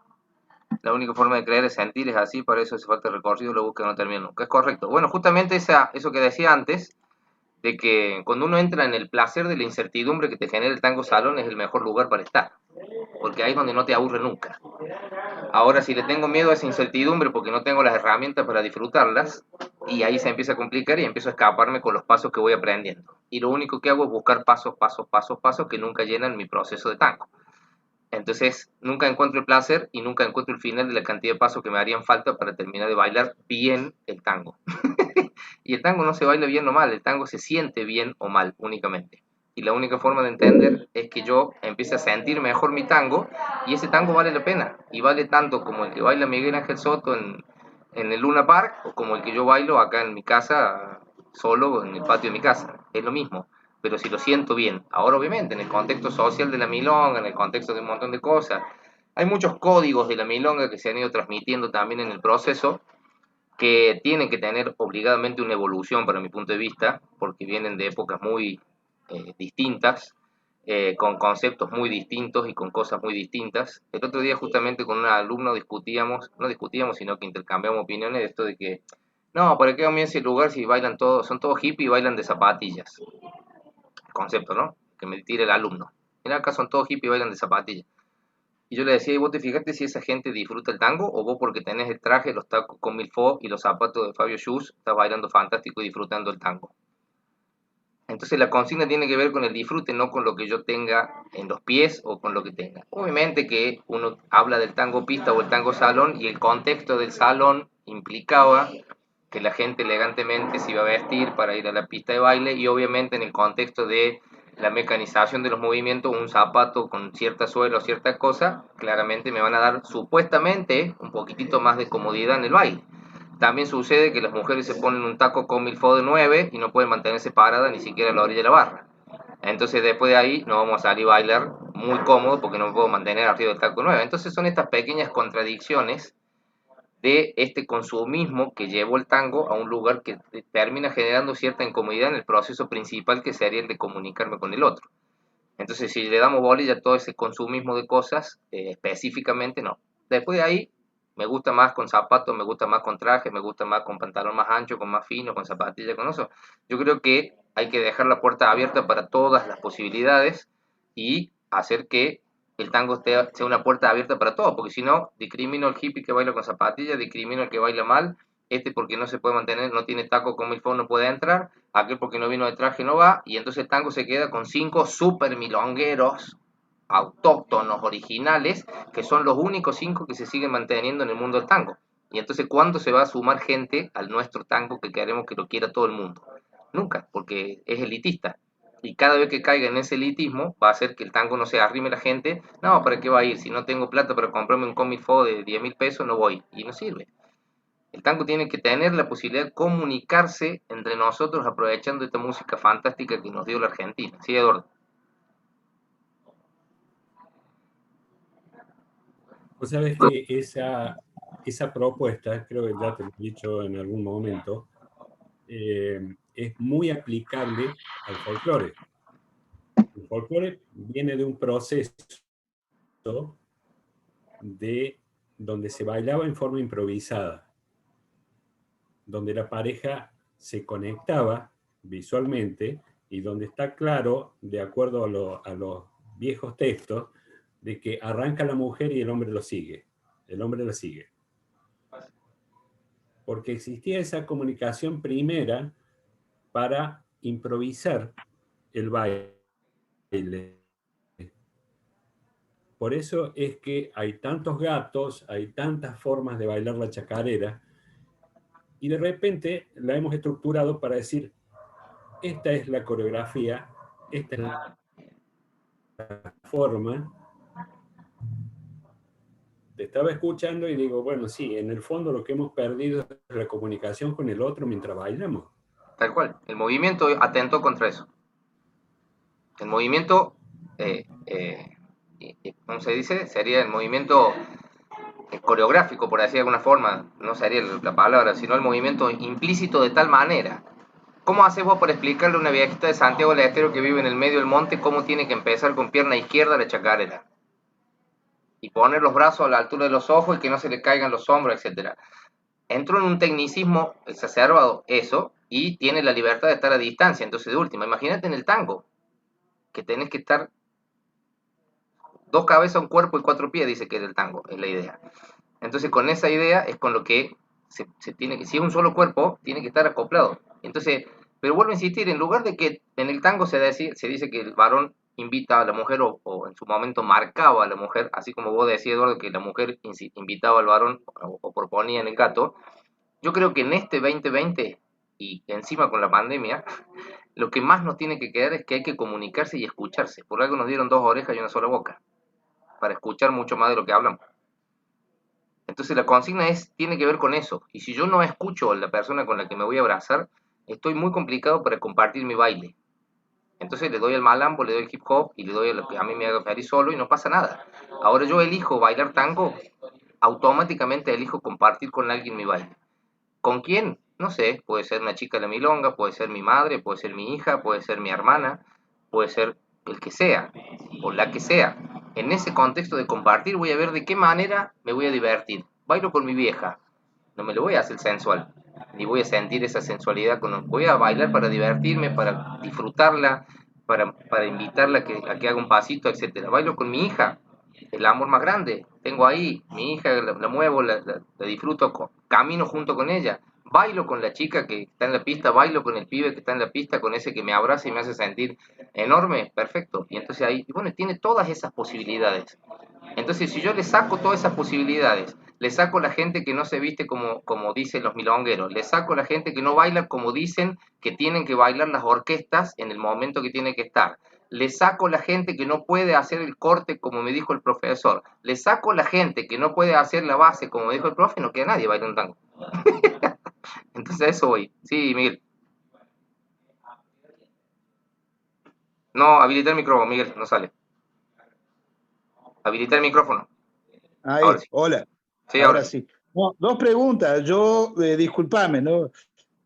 La única forma de creer es sentir, es así, para eso hace falta recorrido, lo busca no termina nunca. Es correcto. Bueno, justamente eso que decía antes, de que cuando uno entra en el placer de la incertidumbre que te genera el tango salón, es el mejor lugar para estar. Porque ahí es donde no te aburre nunca. Ahora, si le tengo miedo a esa incertidumbre porque no tengo las herramientas para disfrutarlas, y ahí se empieza a complicar y empiezo a escaparme con los pasos que voy aprendiendo. Y lo único que hago es buscar pasos que nunca llenan mi proceso de tango. Entonces, nunca encuentro el placer y nunca encuentro el final de la cantidad de pasos que me harían falta para terminar de bailar bien el tango. Y el tango no se baila bien o mal, el tango se siente bien o mal únicamente. Y la única forma de entender es que yo empiece a sentir mejor mi tango y ese tango vale la pena. Y vale tanto como el que baila Miguel Ángel Soto en el Luna Park o como el que yo bailo acá en mi casa, solo en el patio de mi casa. Es lo mismo, pero si lo siento bien. Ahora obviamente en el contexto social de la milonga, en el contexto de un montón de cosas, hay muchos códigos de la milonga que se han ido transmitiendo también en el proceso que tienen que tener obligadamente una evolución para mi punto de vista, porque vienen de épocas muy distintas, con conceptos muy distintos y con cosas muy distintas. El otro día justamente con un alumno no discutíamos, sino que intercambiamos opiniones de esto de que, no, ¿para qué a mí ese lugar si bailan todos, son todos hippies y bailan de zapatillas? Concepto, ¿no? Que me tire el alumno. Mira, acá son todos hippies y bailan de zapatillas. Y yo le decía, ¿y vos te fijaste si esa gente disfruta el tango? ¿O vos porque tenés el traje, los tacos con milfo y los zapatos de Fabio Shoes, estás bailando fantástico y disfrutando el tango? Entonces la consigna tiene que ver con el disfrute, no con lo que yo tenga en los pies o con lo que tenga. Obviamente que uno habla del tango pista o el tango salón y el contexto del salón implicaba que la gente elegantemente se iba a vestir para ir a la pista de baile y obviamente en el contexto de la mecanización de los movimientos, un zapato con cierta suela o cierta cosa, claramente me van a dar supuestamente un poquitito más de comodidad en el baile. También sucede que las mujeres se ponen un taco con milfo de 9 y no pueden mantenerse paradas ni siquiera a la orilla de la barra. Entonces después de ahí no vamos a salir a bailar muy cómodo porque no me puedo mantener arriba del taco 9. Entonces son estas pequeñas contradicciones de este consumismo que llevó el tango a un lugar que termina generando cierta incomodidad en el proceso principal que sería el de comunicarme con el otro. Entonces si le damos bolilla a todo ese consumismo de cosas, específicamente no. Después de ahí me gusta más con zapatos, me gusta más con traje, me gusta más con pantalón más ancho, con más fino, con zapatillas, con eso. Yo creo que hay que dejar la puerta abierta para todas las posibilidades y hacer que el tango sea una puerta abierta para todos, porque si no, discrimino al hippie que baila con zapatillas, discrimino al que baila mal, este porque no se puede mantener, no tiene taco como el fondo no puede entrar, aquel porque no vino de traje no va, y entonces el tango se queda con 5 super milongueros autóctonos, originales, que son los únicos 5 que se siguen manteniendo en el mundo del tango. Y entonces, ¿cuándo se va a sumar gente al nuestro tango que queremos que lo quiera todo el mundo? Nunca, porque es elitista. Y cada vez que caiga en ese elitismo, va a hacer que el tango no se arrime la gente. No, ¿para qué va a ir? Si no tengo plata para comprarme un cómic fo de 10.000 pesos, no voy. Y no sirve. El tango tiene que tener la posibilidad de comunicarse entre nosotros aprovechando esta música fantástica que nos dio la Argentina. ¿Sí, Eduardo? Vos sabés que esa propuesta, creo que ya te lo he dicho en algún momento, es muy aplicable al folclore. El folclore viene de un proceso de donde se bailaba en forma improvisada, donde la pareja se conectaba visualmente y donde está claro, de acuerdo a los viejos textos, de que arranca la mujer y el hombre lo sigue. El hombre lo sigue. Porque existía esa comunicación primera para improvisar el baile. Por eso es que hay tantos gatos, hay tantas formas de bailar la chacarera, y de repente la hemos estructurado para decir, esta es la coreografía, esta es la forma. Te estaba escuchando y digo, bueno, sí, en el fondo lo que hemos perdido es la comunicación con el otro mientras bailamos. Tal cual. El movimiento atentó contra eso. El movimiento, ¿cómo se dice? Sería el movimiento coreográfico, por decir de alguna forma, no sería la palabra, sino el movimiento implícito de tal manera. ¿Cómo haces vos para explicarle a una viejita de Santiago del Estero que vive en el medio del monte cómo tiene que empezar con pierna izquierda la chacarera? Y poner los brazos a la altura de los ojos y que no se le caigan los hombros, etcétera. Entró en un tecnicismo exacerbado eso y tiene la libertad de estar a distancia. Entonces, de última, imagínate en el tango, que tenés que estar dos cabezas, un cuerpo y cuatro pies, dice que es el tango, es la idea. Entonces, con esa idea es con lo que se tiene que, si es un solo cuerpo, tiene que estar acoplado. Entonces, pero vuelvo a insistir, en lugar de que en el tango se dice que el varón invita a la mujer o en su momento marcaba a la mujer, así como vos decías, Eduardo, que la mujer invitaba al varón o proponía en el gato, yo creo que en este 2020 y encima con la pandemia, lo que más nos tiene que quedar es que hay que comunicarse y escucharse. Por algo nos dieron dos orejas y una sola boca, para escuchar mucho más de lo que hablamos. Entonces la consigna tiene que ver con eso. Y si yo no escucho a la persona con la que me voy a abrazar, estoy muy complicado para compartir mi baile. Entonces le doy al malambo, le doy al hip hop y le doy a lo que a mí me haga feliz solo y no pasa nada. Ahora yo elijo bailar tango, automáticamente elijo compartir con alguien mi baile. ¿Con quién? No sé, puede ser una chica de la milonga, puede ser mi madre, puede ser mi hija, puede ser mi hermana, puede ser el que sea, o la que sea. En ese contexto de compartir voy a ver de qué manera me voy a divertir. Bailo con mi vieja, no me lo voy a hacer sensual, ni voy a sentir esa sensualidad. Voy a bailar para divertirme, para disfrutarla, para invitarla a que haga un pasito, etcétera. Bailo con mi hija, el amor más grande. Tengo ahí, mi hija, la muevo, la disfruto, camino junto con ella. Bailo con la chica que está en la pista, bailo con el pibe que está en la pista, con ese que me abraza y me hace sentir enorme, perfecto. Y entonces ahí, bueno, tiene todas esas posibilidades. Entonces, si yo le saco todas esas posibilidades, le saco la gente que no se viste como dicen los milongueros, le saco la gente que no baila como dicen que tienen que bailar las orquestas en el momento que tiene que estar, le saco la gente que no puede hacer el corte como me dijo el profesor, le saco la gente que no puede hacer la base como me dijo el profe, no queda nadie bailando un tango. Entonces a eso voy. Sí, Miguel. No, habilita el micrófono, Miguel, no sale. Habilita el micrófono. Ahí, Sí. hola. Sí, ahora sí. No, dos preguntas. Yo, discúlpame, ¿no?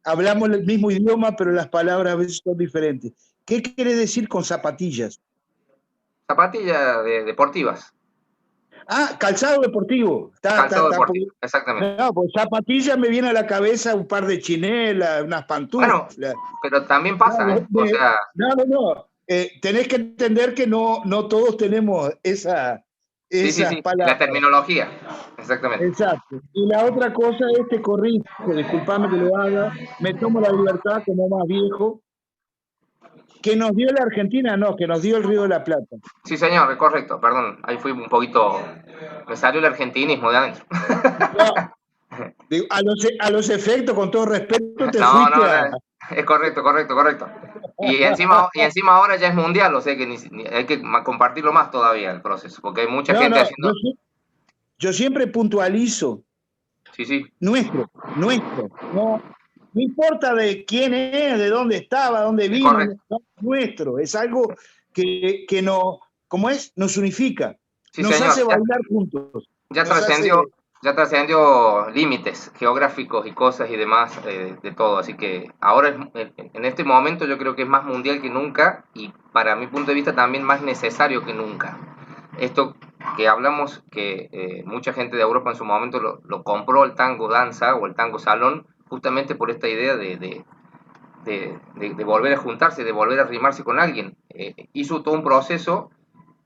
Hablamos el mismo idioma, pero las palabras a veces son diferentes. ¿Qué quiere decir con zapatillas? Zapatillas deportivas. Ah, calzado deportivo. Calzado deportivo, exactamente. No, pues zapatillas me viene a la cabeza un par de chinelas, unas pantuflas. Bueno, pero también pasa, no, o sea... No. Tenés que entender que no todos tenemos esas Sí, palabras. la terminología, exactamente. Exacto. Y la otra cosa es, te corrijo, disculpame que lo haga, me tomo la libertad como más viejo, que nos dio la Argentina, no, que nos dio el Río de la Plata. Sí, señor, es correcto, perdón, ahí fui un poquito... Me salió el argentinismo de adentro. No, a los efectos, con todo respeto, te No, fuiste a... es correcto. Y encima ahora ya es mundial, o sea que hay que compartirlo más todavía el proceso, porque hay mucha gente haciendo... Yo siempre puntualizo. Sí. Nuestro. No importa de quién es, de dónde estaba, dónde vino, nuestro. Es algo que nos unifica, sí, nos señor, hace bailar juntos. Ya trascendió límites geográficos y cosas y demás de todo, así que ahora en este momento yo creo que es más mundial que nunca y para mi punto de vista también más necesario que nunca. Esto que hablamos, que mucha gente de Europa en su momento lo compró el tango danza o el tango salón, justamente por esta idea de volver a juntarse, de volver a rimarse con alguien. Hizo todo un proceso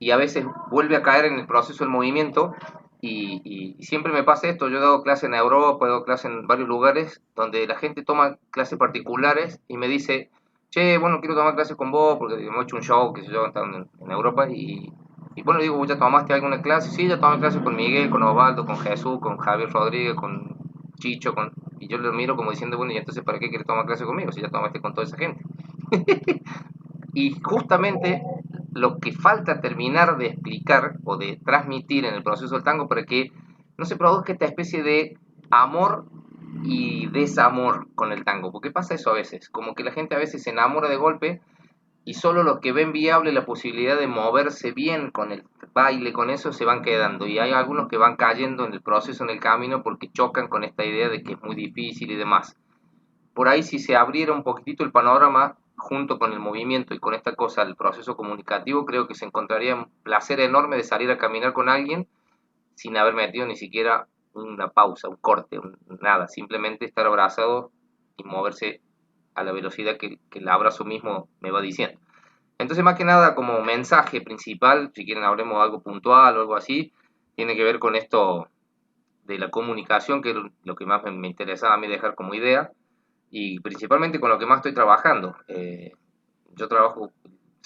y a veces vuelve a caer en el proceso del movimiento y siempre me pasa esto. Yo he dado clase en Europa, he dado clase en varios lugares donde la gente toma clases particulares y me dice, che, bueno, quiero tomar clases con vos porque hemos hecho un show, que sé yo, en Europa y bueno, digo, ¿ya tomaste alguna clase? Sí, ya tomé clases con Miguel, con Osvaldo, con Jesús, con Javier Rodríguez, con Chicho, y yo lo miro como diciendo, bueno, ¿y entonces para qué quieres tomar clase conmigo si ya tomaste con toda esa gente? Y justamente lo que falta terminar de explicar o de transmitir en el proceso del tango para que no se produzca esta especie de amor y desamor con el tango, porque pasa eso a veces, como que la gente a veces se enamora de golpe y solo los que ven viable la posibilidad de moverse bien con el baile, con eso, se van quedando. Y hay algunos que van cayendo en el proceso, en el camino, porque chocan con esta idea de que es muy difícil y demás. Por ahí, si se abriera un poquitito el panorama junto con el movimiento y con esta cosa, el proceso comunicativo, creo que se encontraría un placer enorme de salir a caminar con alguien sin haber metido ni siquiera una pausa, un corte, nada, simplemente estar abrazado y moverse a la velocidad que el abrazo mismo me va diciendo. Entonces, más que nada, como mensaje principal, si quieren hablemos de algo puntual o algo así, tiene que ver con esto de la comunicación, que es lo que más me interesaba a mí dejar como idea, y principalmente con lo que más estoy trabajando. Yo trabajo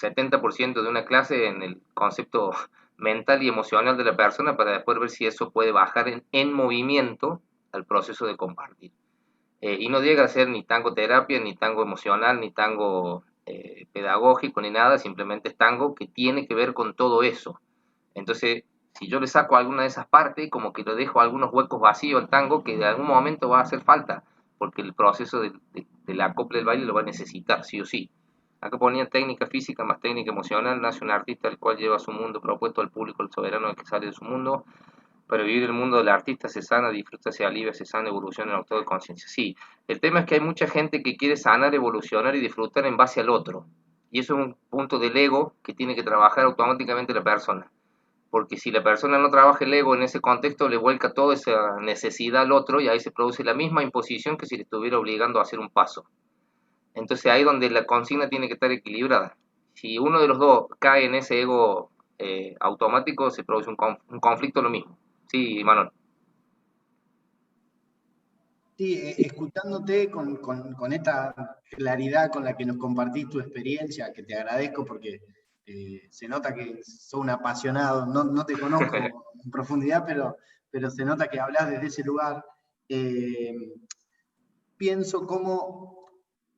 70% de una clase en el concepto mental y emocional de la persona para después ver si eso puede bajar en movimiento al proceso de compartir. Y no llega a ser ni tango terapia, ni tango emocional, ni tango pedagógico, ni nada, simplemente es tango que tiene que ver con todo eso. Entonces, si yo le saco alguna de esas partes, como que le dejo algunos huecos vacíos al tango que de algún momento va a hacer falta, porque el proceso del acople del baile lo va a necesitar, sí o sí. Acá ponía técnica física más técnica emocional, nace un artista el cual lleva su mundo propuesto al público, el soberano del que sale de su mundo. Para vivir el mundo del artista se sana, disfruta, se alivia, se sana, evoluciona en el estado de conciencia. Sí, el tema es que hay mucha gente que quiere sanar, evolucionar y disfrutar en base al otro. Y eso es un punto del ego que tiene que trabajar automáticamente la persona. Porque si la persona no trabaja el ego en ese contexto, le vuelca toda esa necesidad al otro y ahí se produce la misma imposición que si le estuviera obligando a hacer un paso. Entonces ahí donde la consigna tiene que estar equilibrada. Si uno de los dos cae en ese ego automático, se produce un conflicto lo mismo. Sí, Manuel. Sí, escuchándote con esta claridad con la que nos compartís tu experiencia, que te agradezco porque se nota que sos un apasionado, no te conozco en profundidad, pero se nota que hablas desde ese lugar. Eh, Pienso cómo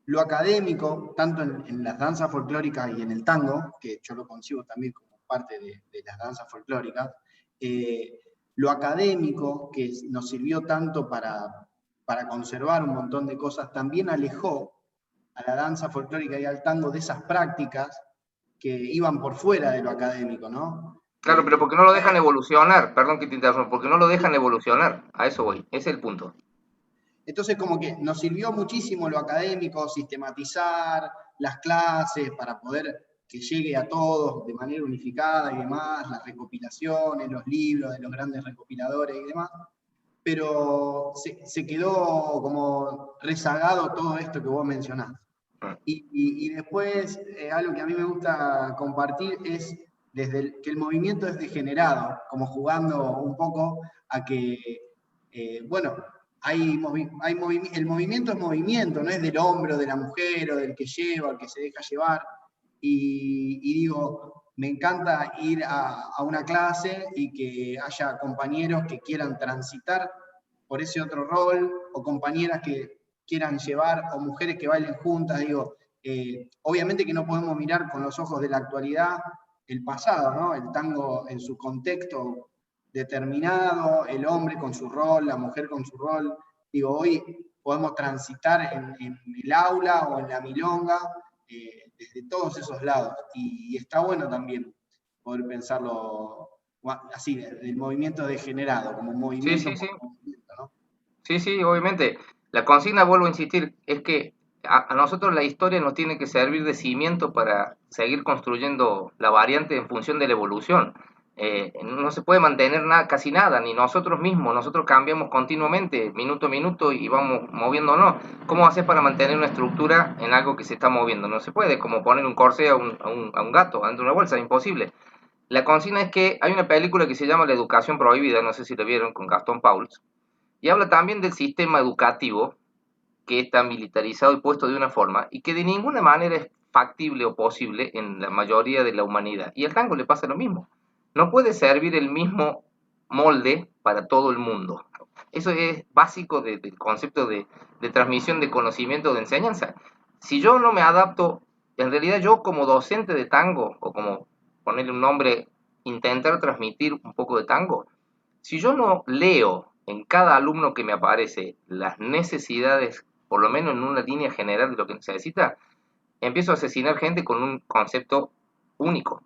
lo académico, tanto en las danzas folclóricas y en el tango, que yo lo concibo también como parte de las danzas folclóricas, lo académico que nos sirvió tanto para conservar un montón de cosas, también alejó a la danza folclórica y al tango de esas prácticas que iban por fuera de lo académico, ¿no? Claro, pero porque no lo dejan evolucionar, perdón que te interrumpa, porque no lo dejan evolucionar, a eso voy, ese es el punto. Entonces, como que nos sirvió muchísimo lo académico, sistematizar las clases para poder que llegue a todos de manera unificada y demás, las recopilaciones, los libros de los grandes recopiladores y demás, pero se quedó como rezagado todo esto que vos mencionás. Y después, algo que a mí me gusta compartir es desde que el movimiento es degenerado, como jugando un poco a que, bueno, el movimiento es movimiento, no es del hombre o de la mujer o del que lleva, el que se deja llevar. Y digo, me encanta ir a una clase y que haya compañeros que quieran transitar por ese otro rol, o compañeras que quieran llevar, o mujeres que bailen juntas, digo, obviamente que no podemos mirar con los ojos de la actualidad el pasado, ¿no? El tango en su contexto determinado, el hombre con su rol, la mujer con su rol. Digo, hoy podemos transitar en el aula o en la milonga desde todos esos lados. Y está bueno también poder pensarlo así, el movimiento degenerado, como un Sí, movimiento sí, sí. por movimiento, ¿no? Sí, sí, obviamente. La consigna, vuelvo a insistir, es que a nosotros la historia nos tiene que servir de cimiento para seguir construyendo la variante en función de la evolución. No se puede mantener nada, casi nada, ni nosotros mismos. Nosotros cambiamos continuamente, minuto a minuto, y vamos moviéndonos. ¿Cómo haces para mantener una estructura en algo que se está moviendo? No se puede, como poner un corsé a un gato dentro de una bolsa, es imposible. La consigna es que hay una película que se llama La educación prohibida, no sé si la vieron, con Gastón Pauls, y habla también del sistema educativo que está militarizado y puesto de una forma y que de ninguna manera es factible o posible en la mayoría de la humanidad. Y al tango le pasa lo mismo. No puede servir el mismo molde para todo el mundo. Eso es básico del concepto de transmisión de conocimiento, de enseñanza. Si yo no me adapto en realidad yo como docente de tango, o como ponerle un nombre, intentar transmitir un poco de tango, si yo no leo en cada alumno que me aparece las necesidades, por lo menos en una línea general de lo que necesita, empiezo a asesinar gente con un concepto único.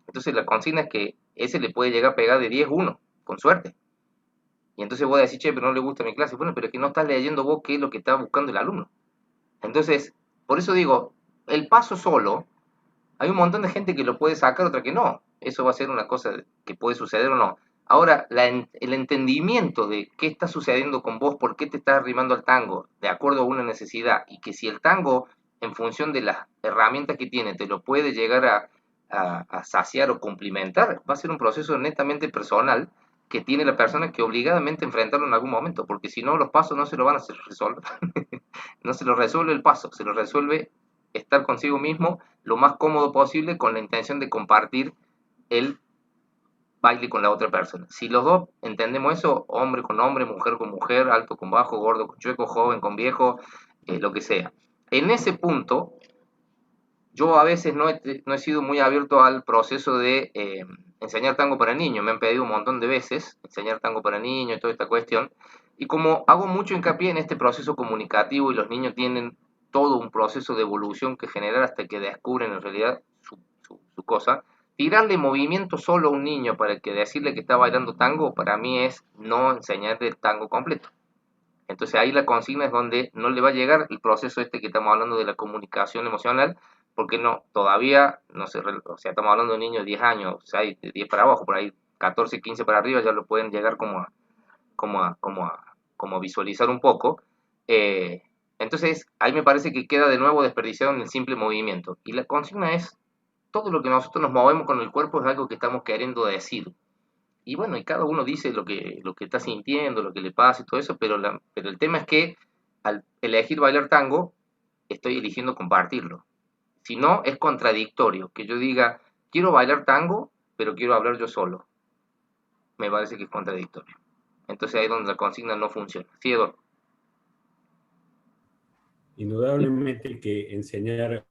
Entonces la consigna es que ese le puede llegar a pegar de 10-1, con suerte. Y entonces voy a decir, che, pero no le gusta mi clase. Bueno, pero es que no estás leyendo vos qué es lo que está buscando el alumno. Entonces, por eso digo, el paso solo, hay un montón de gente que lo puede sacar, otra que no. Eso va a ser una cosa que puede suceder o no. Ahora, el entendimiento de qué está sucediendo con vos, por qué te estás arrimando al tango, de acuerdo a una necesidad, y que si el tango, en función de las herramientas que tiene, te lo puede llegar a saciar o cumplimentar, va a ser un proceso netamente personal que tiene la persona que obligadamente enfrentarlo en algún momento, porque si no, los pasos no se lo van a hacer resolver. No se lo resuelve el paso, se lo resuelve estar consigo mismo lo más cómodo posible con la intención de compartir el baile con la otra persona. Si los dos entendemos eso, hombre con hombre, mujer con mujer, alto con bajo, gordo con chueco, joven con viejo, lo que sea. En ese punto, yo a veces no he sido muy abierto al proceso de enseñar tango para niños. Me han pedido un montón de veces enseñar tango para niños y toda esta cuestión. Y como hago mucho hincapié en este proceso comunicativo y los niños tienen todo un proceso de evolución que generar hasta que descubren en realidad su cosa, tirarle movimiento solo a un niño para que decirle que está bailando tango, para mí es no enseñarle el tango completo. Entonces ahí la consigna es donde no le va a llegar el proceso este que estamos hablando de la comunicación emocional, porque no, todavía no se, o sea, estamos hablando de niños de 10 años, o sea, de 10 para abajo, por ahí 14, 15 para arriba ya lo pueden llegar como a visualizar un poco. Eh, entonces ahí me parece que queda de nuevo desperdiciado en el simple movimiento. Y la consigna es, todo lo que nosotros nos movemos con el cuerpo es algo que estamos queriendo decir. Y bueno, y cada uno dice lo que está sintiendo, lo que le pasa y todo eso, pero el tema es que al elegir bailar tango, estoy eligiendo compartirlo. Si no, es contradictorio que yo diga, quiero bailar tango, pero quiero hablar yo solo. Me parece que es contradictorio. Entonces ahí es donde la consigna no funciona. ¿Sí, Eduardo? Indudablemente que enseñar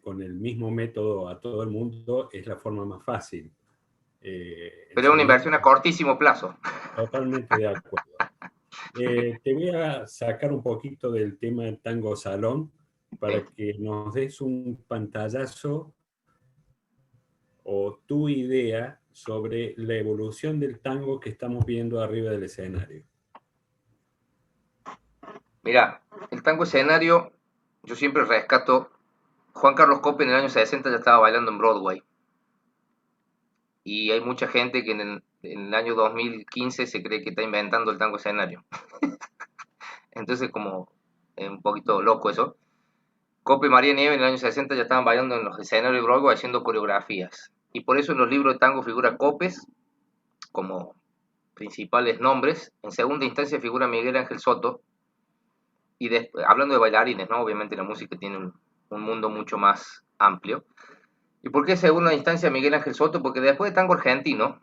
con el mismo método a todo el mundo es la forma más fácil. Pero es una Enseñar inversión a cortísimo plazo. totalmente de acuerdo. Te voy a sacar un poquito del tema del tango salón para Sí. que nos des un pantallazo o tu idea sobre la evolución del tango que estamos viendo arriba del escenario. Mirá, el tango escenario, yo siempre rescato, Juan Carlos Cope en el año 60 ya estaba bailando en Broadway. Y hay mucha gente que en el año 2015 se cree que está inventando el tango escenario. Entonces, como un poquito loco eso. Cope y María Nieves en el año 60 ya estaban bailando en los escenarios de Broadway haciendo coreografías. Y por eso en los libros de tango figura Copes como principales nombres. En segunda instancia figura Miguel Ángel Soto. Y hablando de bailarines, ¿no? Obviamente la música tiene un mundo mucho más amplio. ¿Y por qué segunda instancia Miguel Ángel Soto? Porque después de tango argentino,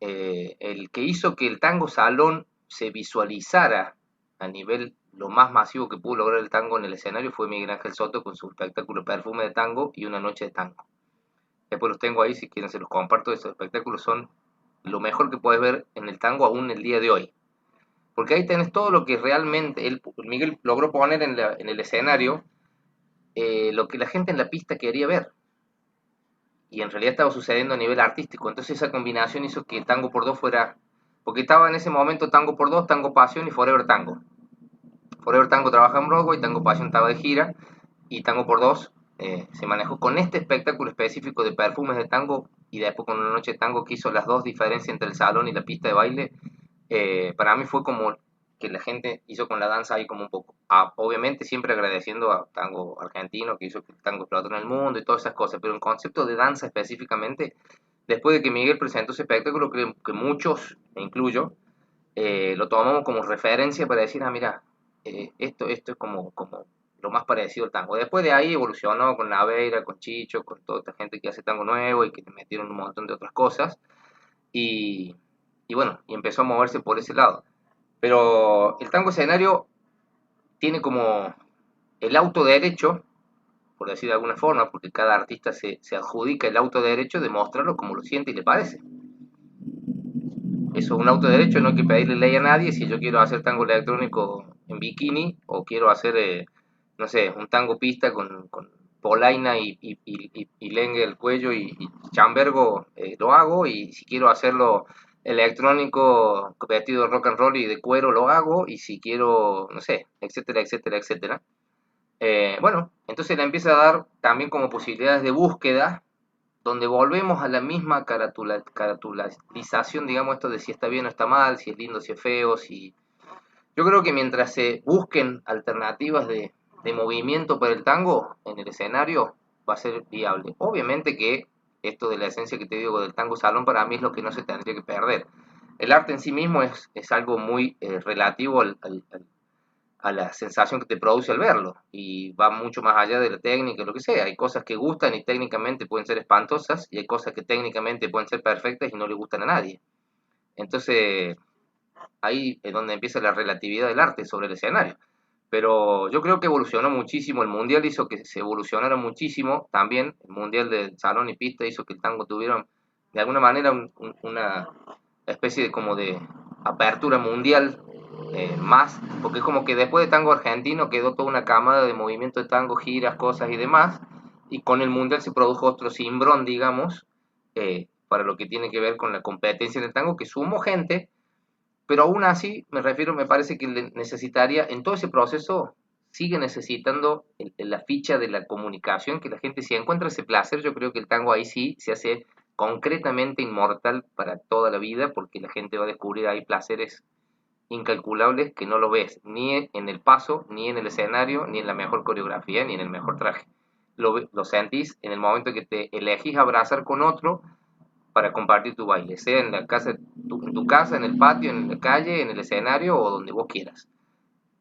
el que hizo que el tango salón se visualizara a nivel lo más masivo que pudo lograr el tango en el escenario fue Miguel Ángel Soto con su espectáculo Perfume de Tango y Una Noche de Tango. Después los tengo ahí, si quieren se los comparto. Esos espectáculos son lo mejor que puedes ver en el tango aún el día de hoy. Porque ahí tenés todo lo que realmente Miguel logró poner en el escenario, lo que la gente en la pista quería ver. Y en realidad estaba sucediendo a nivel artístico. Entonces esa combinación hizo que Tango por Dos fuera, porque estaba en ese momento Tango por Dos, Tango Pasión y Forever Tango. Forever Tango trabaja en Broadway, Tango Pasión estaba de gira y Tango por Dos se manejó con este espectáculo específico de perfumes de tango y después con Una Noche de Tango que hizo las dos diferencias entre el salón y la pista de baile. Para mí fue como que la gente hizo con la danza ahí como un poco, obviamente siempre agradeciendo a tango argentino que hizo que el tango explotara en el mundo y todas esas cosas, pero el concepto de danza específicamente, después de que Miguel presentó ese espectáculo, creo que muchos, me incluyo, lo tomamos como referencia para decir, mira, esto es como lo más parecido al tango. Después de ahí evolucionó con Naveira, con Chicho, con toda esta gente que hace tango nuevo y que le metieron un montón de otras cosas, y, y bueno, y empezó a moverse por ese lado. Pero el tango escenario tiene como el autoderecho por decir de alguna forma, porque cada artista se adjudica el autoderecho de mostrarlo como lo siente y le parece. Eso es un autoderecho, no hay que pedirle ley a nadie. Si yo quiero hacer tango electrónico en bikini, o quiero hacer, no sé, un tango pista con polaina y lengue el cuello y chambergo, lo hago. Y si quiero hacerlo electrónico vestido de rock and roll y de cuero, lo hago. Y si quiero, no sé, etcétera, etcétera, etcétera. Bueno, entonces le empieza a dar también como posibilidades de búsqueda, donde volvemos a la misma caratularización, digamos, esto de si está bien o está mal, si es lindo, si es feo, si... Yo creo que mientras se busquen alternativas de movimiento para el tango en el escenario, va a ser viable. Obviamente que esto de la esencia que te digo del tango salón, para mí es lo que no se tendría que perder. El arte en sí mismo es algo muy relativo a la sensación que te produce al verlo, y va mucho más allá de la técnica, lo que sea. Hay cosas que gustan y técnicamente pueden ser espantosas, y hay cosas que técnicamente pueden ser perfectas y no le gustan a nadie. Entonces, ahí es donde empieza la relatividad del arte sobre el escenario. Pero yo creo que evolucionó muchísimo, el mundial hizo que se evolucionara muchísimo, también el mundial de salón y pista hizo que el tango tuviera de alguna manera una especie de como de apertura mundial, más, porque es como que después de tango argentino quedó toda una camada de movimiento de tango, giras, cosas y demás, y con el mundial se produjo otro cimbrón, digamos, para lo que tiene que ver con la competencia en el tango, que sumó gente, pero aún así, me refiero, me parece que necesitaría, en todo ese proceso, sigue necesitando la ficha de la comunicación, que la gente, si encuentra ese placer, yo creo que el tango ahí sí se hace concretamente inmortal para toda la vida, porque la gente va a descubrir ahí placeres incalculables que no lo ves ni en el paso, ni en el escenario, ni en la mejor coreografía, ni en el mejor traje. Lo sentís en el momento que te elegís abrazar con otro para compartir tu baile, sea en la casa, en tu casa, en el patio, en la calle, en el escenario o donde vos quieras.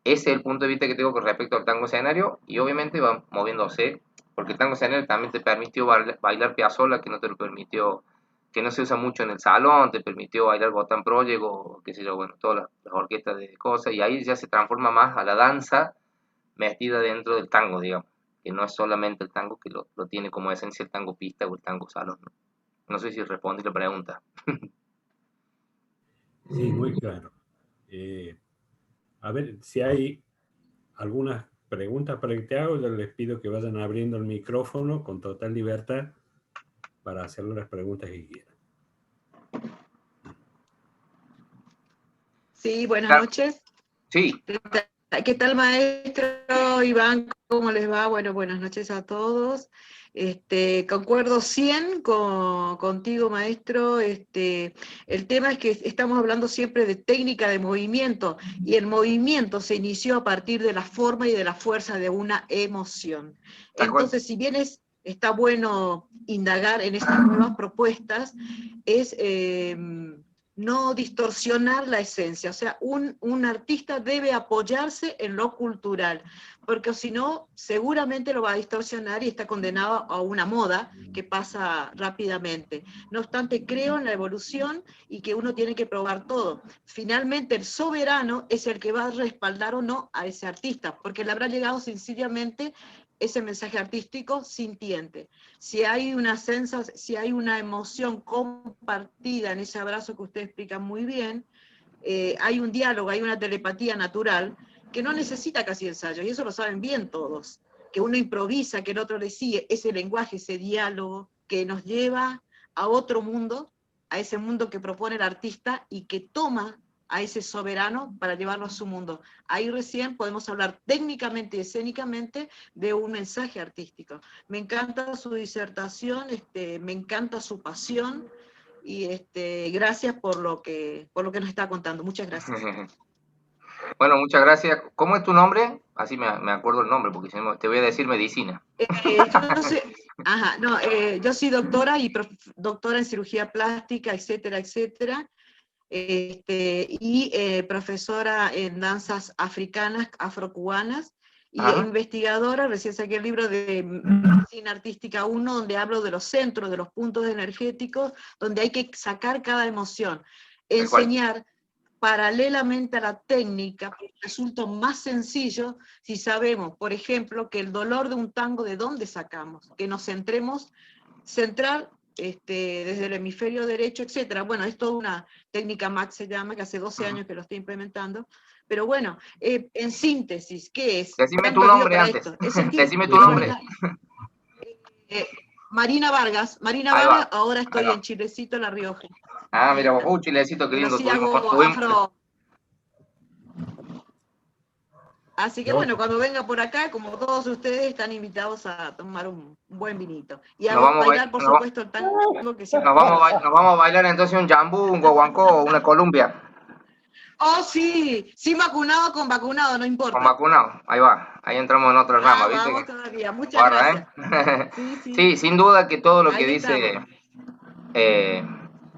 Ese es el punto de vista que tengo con respecto al tango escenario, y obviamente va moviéndose, porque el tango escenario también te permitió bailar Piazzolla, que no te lo permitió, que no se usa mucho en el salón, te permitió bailar Gotham Project o qué sé yo, bueno, todas las orquestas de cosas, y ahí ya se transforma más a la danza metida dentro del tango, digamos, que no es solamente el tango que lo tiene como esencia el tango pista o el tango salón. No sé si respondí la pregunta. Sí, muy claro. A ver, si hay algunas preguntas para que te hago, yo les pido que vayan abriendo el micrófono con total libertad para hacerle las preguntas que quieran. Sí, buenas noches. Sí. ¿Qué tal, maestro Iván? ¿Cómo les va? Bueno, buenas noches a todos. Concuerdo 100 contigo, maestro. El tema es que estamos hablando siempre de técnica de movimiento, y el movimiento se inició a partir de la forma y de la fuerza de una emoción. Entonces, si bien está bueno indagar en estas nuevas propuestas, es no distorsionar la esencia. O sea, un artista debe apoyarse en lo cultural, porque si no, seguramente lo va a distorsionar y está condenado a una moda que pasa rápidamente. No obstante, creo en la evolución y que uno tiene que probar todo. Finalmente, el soberano es el que va a respaldar o no a ese artista, porque le habrá llegado sencillamente ese mensaje artístico sintiente. Si hay si hay una emoción compartida en ese abrazo que usted explica muy bien, hay un diálogo, hay una telepatía natural que no necesita casi ensayo, y eso lo saben bien todos, que uno improvisa, que el otro le sigue, ese lenguaje, ese diálogo que nos lleva a otro mundo, a ese mundo que propone el artista y que toma a ese soberano para llevarlo a su mundo. Ahí recién podemos hablar técnicamente y escénicamente de un mensaje artístico. Me encanta su disertación, me encanta su pasión, y gracias por lo que nos está contando. Muchas gracias. Bueno, muchas gracias. ¿Cómo es tu nombre? Así me acuerdo el nombre, porque si no te voy a decir medicina. Yo soy doctora y doctora en cirugía plástica, etcétera, etcétera. Profesora en danzas africanas, afrocubanas, y investigadora. Recién saqué el libro de Medicina Artística 1, donde hablo de los centros, de los puntos energéticos, donde hay que sacar cada emoción. Enseñar paralelamente a la técnica, resulta más sencillo si sabemos, por ejemplo, que el dolor de un tango, ¿de dónde sacamos? Que nos centremos, centrar desde el hemisferio derecho, etcétera. Bueno, es toda una técnica MAC, se llama, que hace 12 años que lo estoy implementando. Pero bueno, en síntesis, ¿qué es? Decime tu Tanto ayuda nombre para antes. esto. Es sentir, Decime tu nombre. Marina Vargas. Marina Ahí Vargas, va. ahora Ahí estoy va. en Chilecito, La Rioja. Ah, mira vos, chilecito, qué Pero lindo sí tuvimos. hago tuvimos- afro. Así que No, bueno, cuando venga por acá, como todos ustedes, están invitados a tomar un buen vinito. Y a Nos vamos a bailar, por nos va- supuesto, el tango que siempre. nos vamos a bailar entonces un jambú, un guaguancó o una columbia. Oh, sí, sí vacunado con vacunado, no Con importa. vacunado. Ahí va. Ahí entramos en otra rama, Ah, ¿viste? vamos todavía. Muchas Guarda, gracias. ¿eh? Sí, sí, Sí, sin duda que todo lo que ahí estamos. dice eh,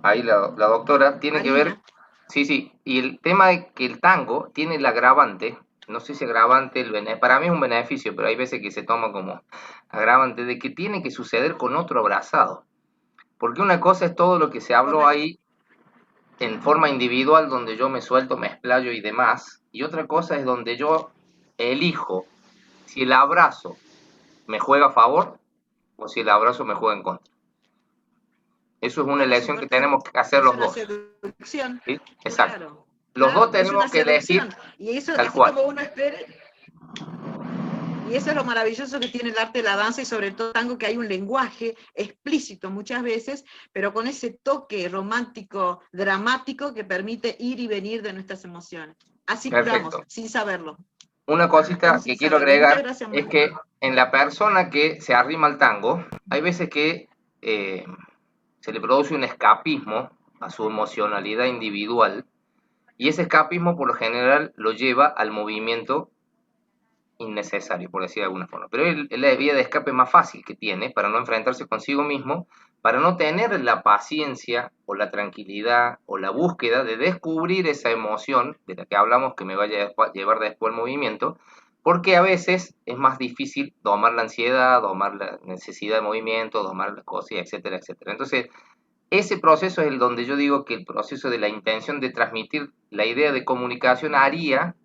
ahí la doctora tiene que ver, Marina. sí, sí, y el tema de que el tango tiene el agravante, no sé si agravante, para mí es un beneficio, pero hay veces que se toma como agravante, de que tiene que suceder con otro abrazado. Porque una cosa es todo lo que se habló Correcto. ahí en forma individual, donde yo me suelto, me explayo y demás, y otra cosa es donde yo elijo si el abrazo me juega a favor o si el abrazo me juega en contra. Eso es una Por elección que supuesto, tenemos que hacer es los una dos. seducción. ¿Sí? Exacto. Claro, Los dos claro, es una tenemos que elegir seducción. Y eso, tal así cual. como uno espere, y eso es lo maravilloso que tiene el arte de la danza y sobre todo el tango, que hay un lenguaje explícito muchas veces, pero con ese toque romántico, dramático, que permite ir y venir de nuestras emociones. Así curamos, Perfecto. sin saberlo. Una cosita que Sin quiero saberlo. Muchas agregar gracias, es Marina. que en la persona que se arrima al tango, hay veces que se le produce un escapismo a su emocionalidad individual y ese escapismo por lo general lo lleva al movimiento innecesario, por decir de alguna forma. Pero es la vía de escape más fácil que tiene para no enfrentarse consigo mismo, para no tener la paciencia o la tranquilidad o la búsqueda de descubrir esa emoción de la que hablamos que me vaya a llevar después el movimiento, porque a veces es más difícil domar la ansiedad, domar la necesidad de movimiento, domar las cosas, etcétera, etcétera. Entonces, ese proceso es el donde yo digo que el proceso de la intención de transmitir la idea de comunicación haría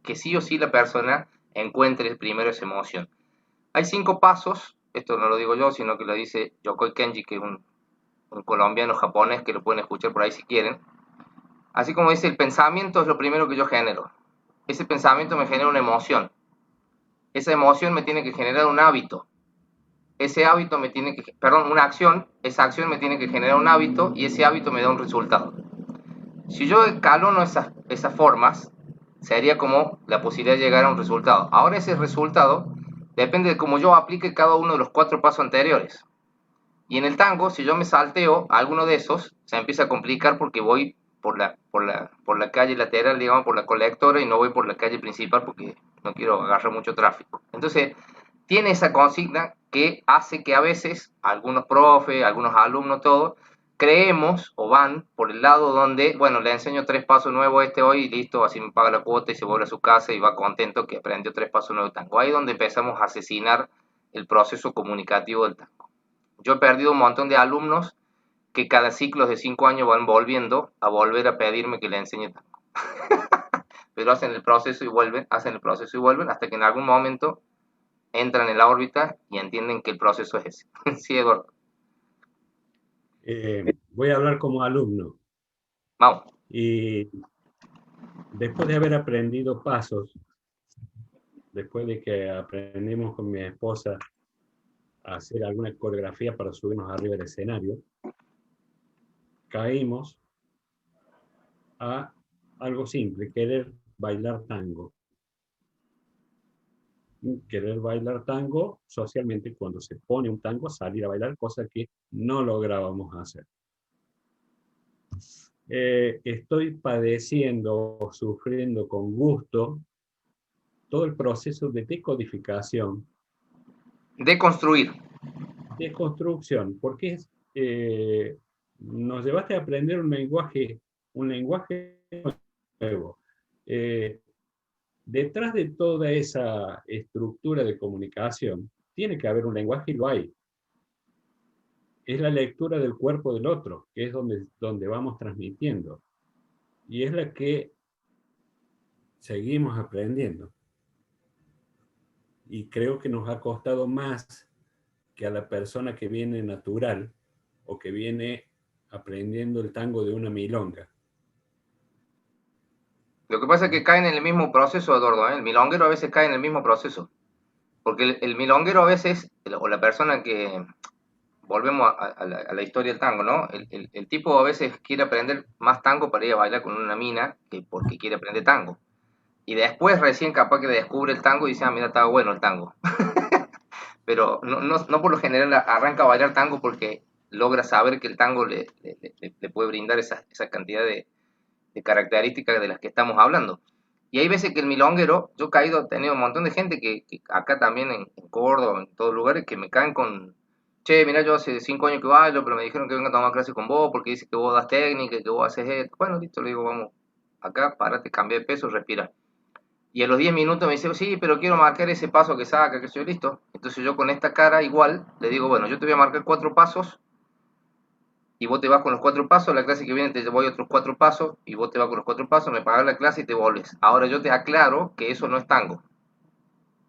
que sí o sí la persona encuentre primero esa emoción. Hay 5 pasos, esto no lo digo yo, sino que lo dice Yokoi Kenji, que es un colombiano japonés, que lo pueden escuchar por ahí si quieren. Así como dice, el pensamiento es lo primero que yo genero. Ese pensamiento me genera una emoción. Esa emoción me tiene que generar un hábito. Ese hábito me tiene que, perdón, una acción. Esa acción me tiene que generar un hábito y ese hábito me da un resultado. Si yo escalono esas formas, sería como la posibilidad de llegar a un resultado. Ahora ese resultado depende de cómo yo aplique cada uno de los 4 pasos anteriores. Y en el tango, si yo me salteo alguno de esos, se empieza a complicar porque voy por la calle lateral, digamos, por la colectora y no voy por la calle principal porque no quiero agarrar mucho tráfico. Entonces, tiene esa consigna que hace que a veces algunos profes, algunos alumnos, todos, creemos o van por el lado donde, bueno, le enseño 3 pasos nuevos hoy y listo, así me paga la cuota y se vuelve a su casa y va contento que aprendió 3 pasos nuevos de tango. Ahí es donde empezamos a asesinar el proceso comunicativo del tango. Yo he perdido un montón de alumnos que cada ciclo de 5 años van volviendo a volver a pedirme que le enseñe tango. Pero hacen el proceso y vuelven, hasta que en algún momento entran en la órbita y entienden que el proceso es ese. Sí, Eduardo. Voy a hablar como alumno. Vamos. Y después de haber aprendido pasos, después de que aprendimos con mi esposa a hacer alguna coreografía para subirnos arriba del escenario, caímos a algo simple, querer bailar tango. Querer bailar tango socialmente, cuando se pone un tango, salir a bailar, cosa que no lográbamos hacer. Estoy padeciendo, sufriendo con gusto todo el proceso de decodificación, Deconstruir. deconstrucción, porque nos llevaste a aprender un lenguaje nuevo. Detrás de toda esa estructura de comunicación, tiene que haber un lenguaje y lo hay. Es la lectura del cuerpo del otro, que es donde vamos transmitiendo. y es la que seguimos aprendiendo. Y creo que nos ha costado más que a la persona que viene natural o que viene aprendiendo el tango de una milonga. Lo que pasa es que caen en el mismo proceso, Eduardo, ¿eh? El milonguero a veces cae en el mismo proceso. Porque el milonguero a veces, o la persona que, volvemos a la historia del tango, ¿no? El tipo a veces quiere aprender más tango para ir a bailar con una mina que porque quiere aprender tango. Y después recién capaz que descubre el tango y dice, ah, mira, estaba bueno el tango. Pero no por lo general arranca a bailar tango porque logra saber que el tango le puede brindar esa cantidad de características de las que estamos hablando. Y hay veces que el milonguero, yo he caído, he tenido un montón de gente que acá también en Córdoba, en todos lugares, que me caen con, che, mira, yo hace 5 años que bailo, pero me dijeron que venga a tomar clase con vos porque dice que vos das técnica, que vos haces esto. Bueno, listo, le digo, vamos, acá, párate, cambia de peso, respira. Y a los 10 minutos me dice, sí, pero quiero marcar ese paso que saca, que estoy listo. Entonces yo con esta cara igual le digo, bueno, yo te voy a marcar 4 pasos y vos te vas con los 4 pasos, la clase que viene te voy otros 4 pasos y vos te vas con los 4 pasos, me pagas la clase y te volves. Ahora yo te aclaro que eso no es tango.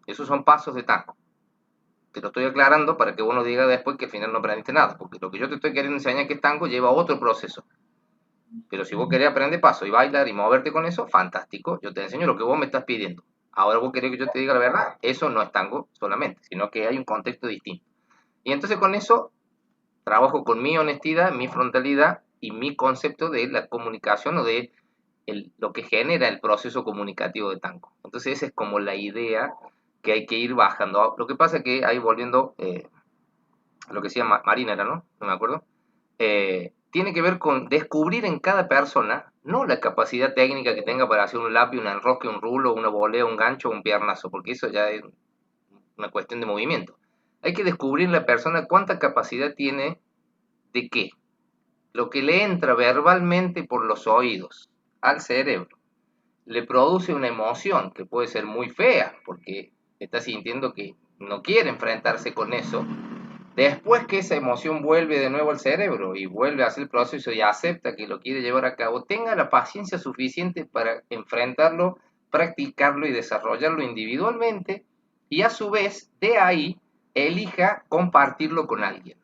Esos son pasos de tango. Te lo estoy aclarando para que vos no digas después que al final no aprendiste nada, porque lo que yo te estoy queriendo enseñar que es tango lleva otro proceso. Pero si vos querés aprender paso y bailar y moverte con eso, fantástico, yo te enseño lo que vos me estás pidiendo. Ahora vos querés que yo te diga la verdad, eso no es tango solamente, sino que hay un contexto distinto. Y entonces con eso trabajo con mi honestidad, mi frontalidad y mi concepto de la comunicación o de lo que genera el proceso comunicativo de tango. Entonces esa es como la idea que hay que ir bajando. Lo que pasa es que ahí volviendo a lo que decía Marina, era, ¿no? No me acuerdo. Tiene que ver con descubrir en cada persona, no la capacidad técnica que tenga para hacer un lápiz, un enrosque, un rulo, una volea, un gancho, un piernazo, porque eso ya es una cuestión de movimiento. Hay que descubrir en la persona cuánta capacidad tiene de qué. Lo que le entra verbalmente por los oídos al cerebro le produce una emoción que puede ser muy fea, porque está sintiendo que no quiere enfrentarse con eso. Después que esa emoción vuelve de nuevo al cerebro y vuelve a hacer el proceso y acepta que lo quiere llevar a cabo, tenga la paciencia suficiente para enfrentarlo, practicarlo y desarrollarlo individualmente y a su vez de ahí elija compartirlo con alguien.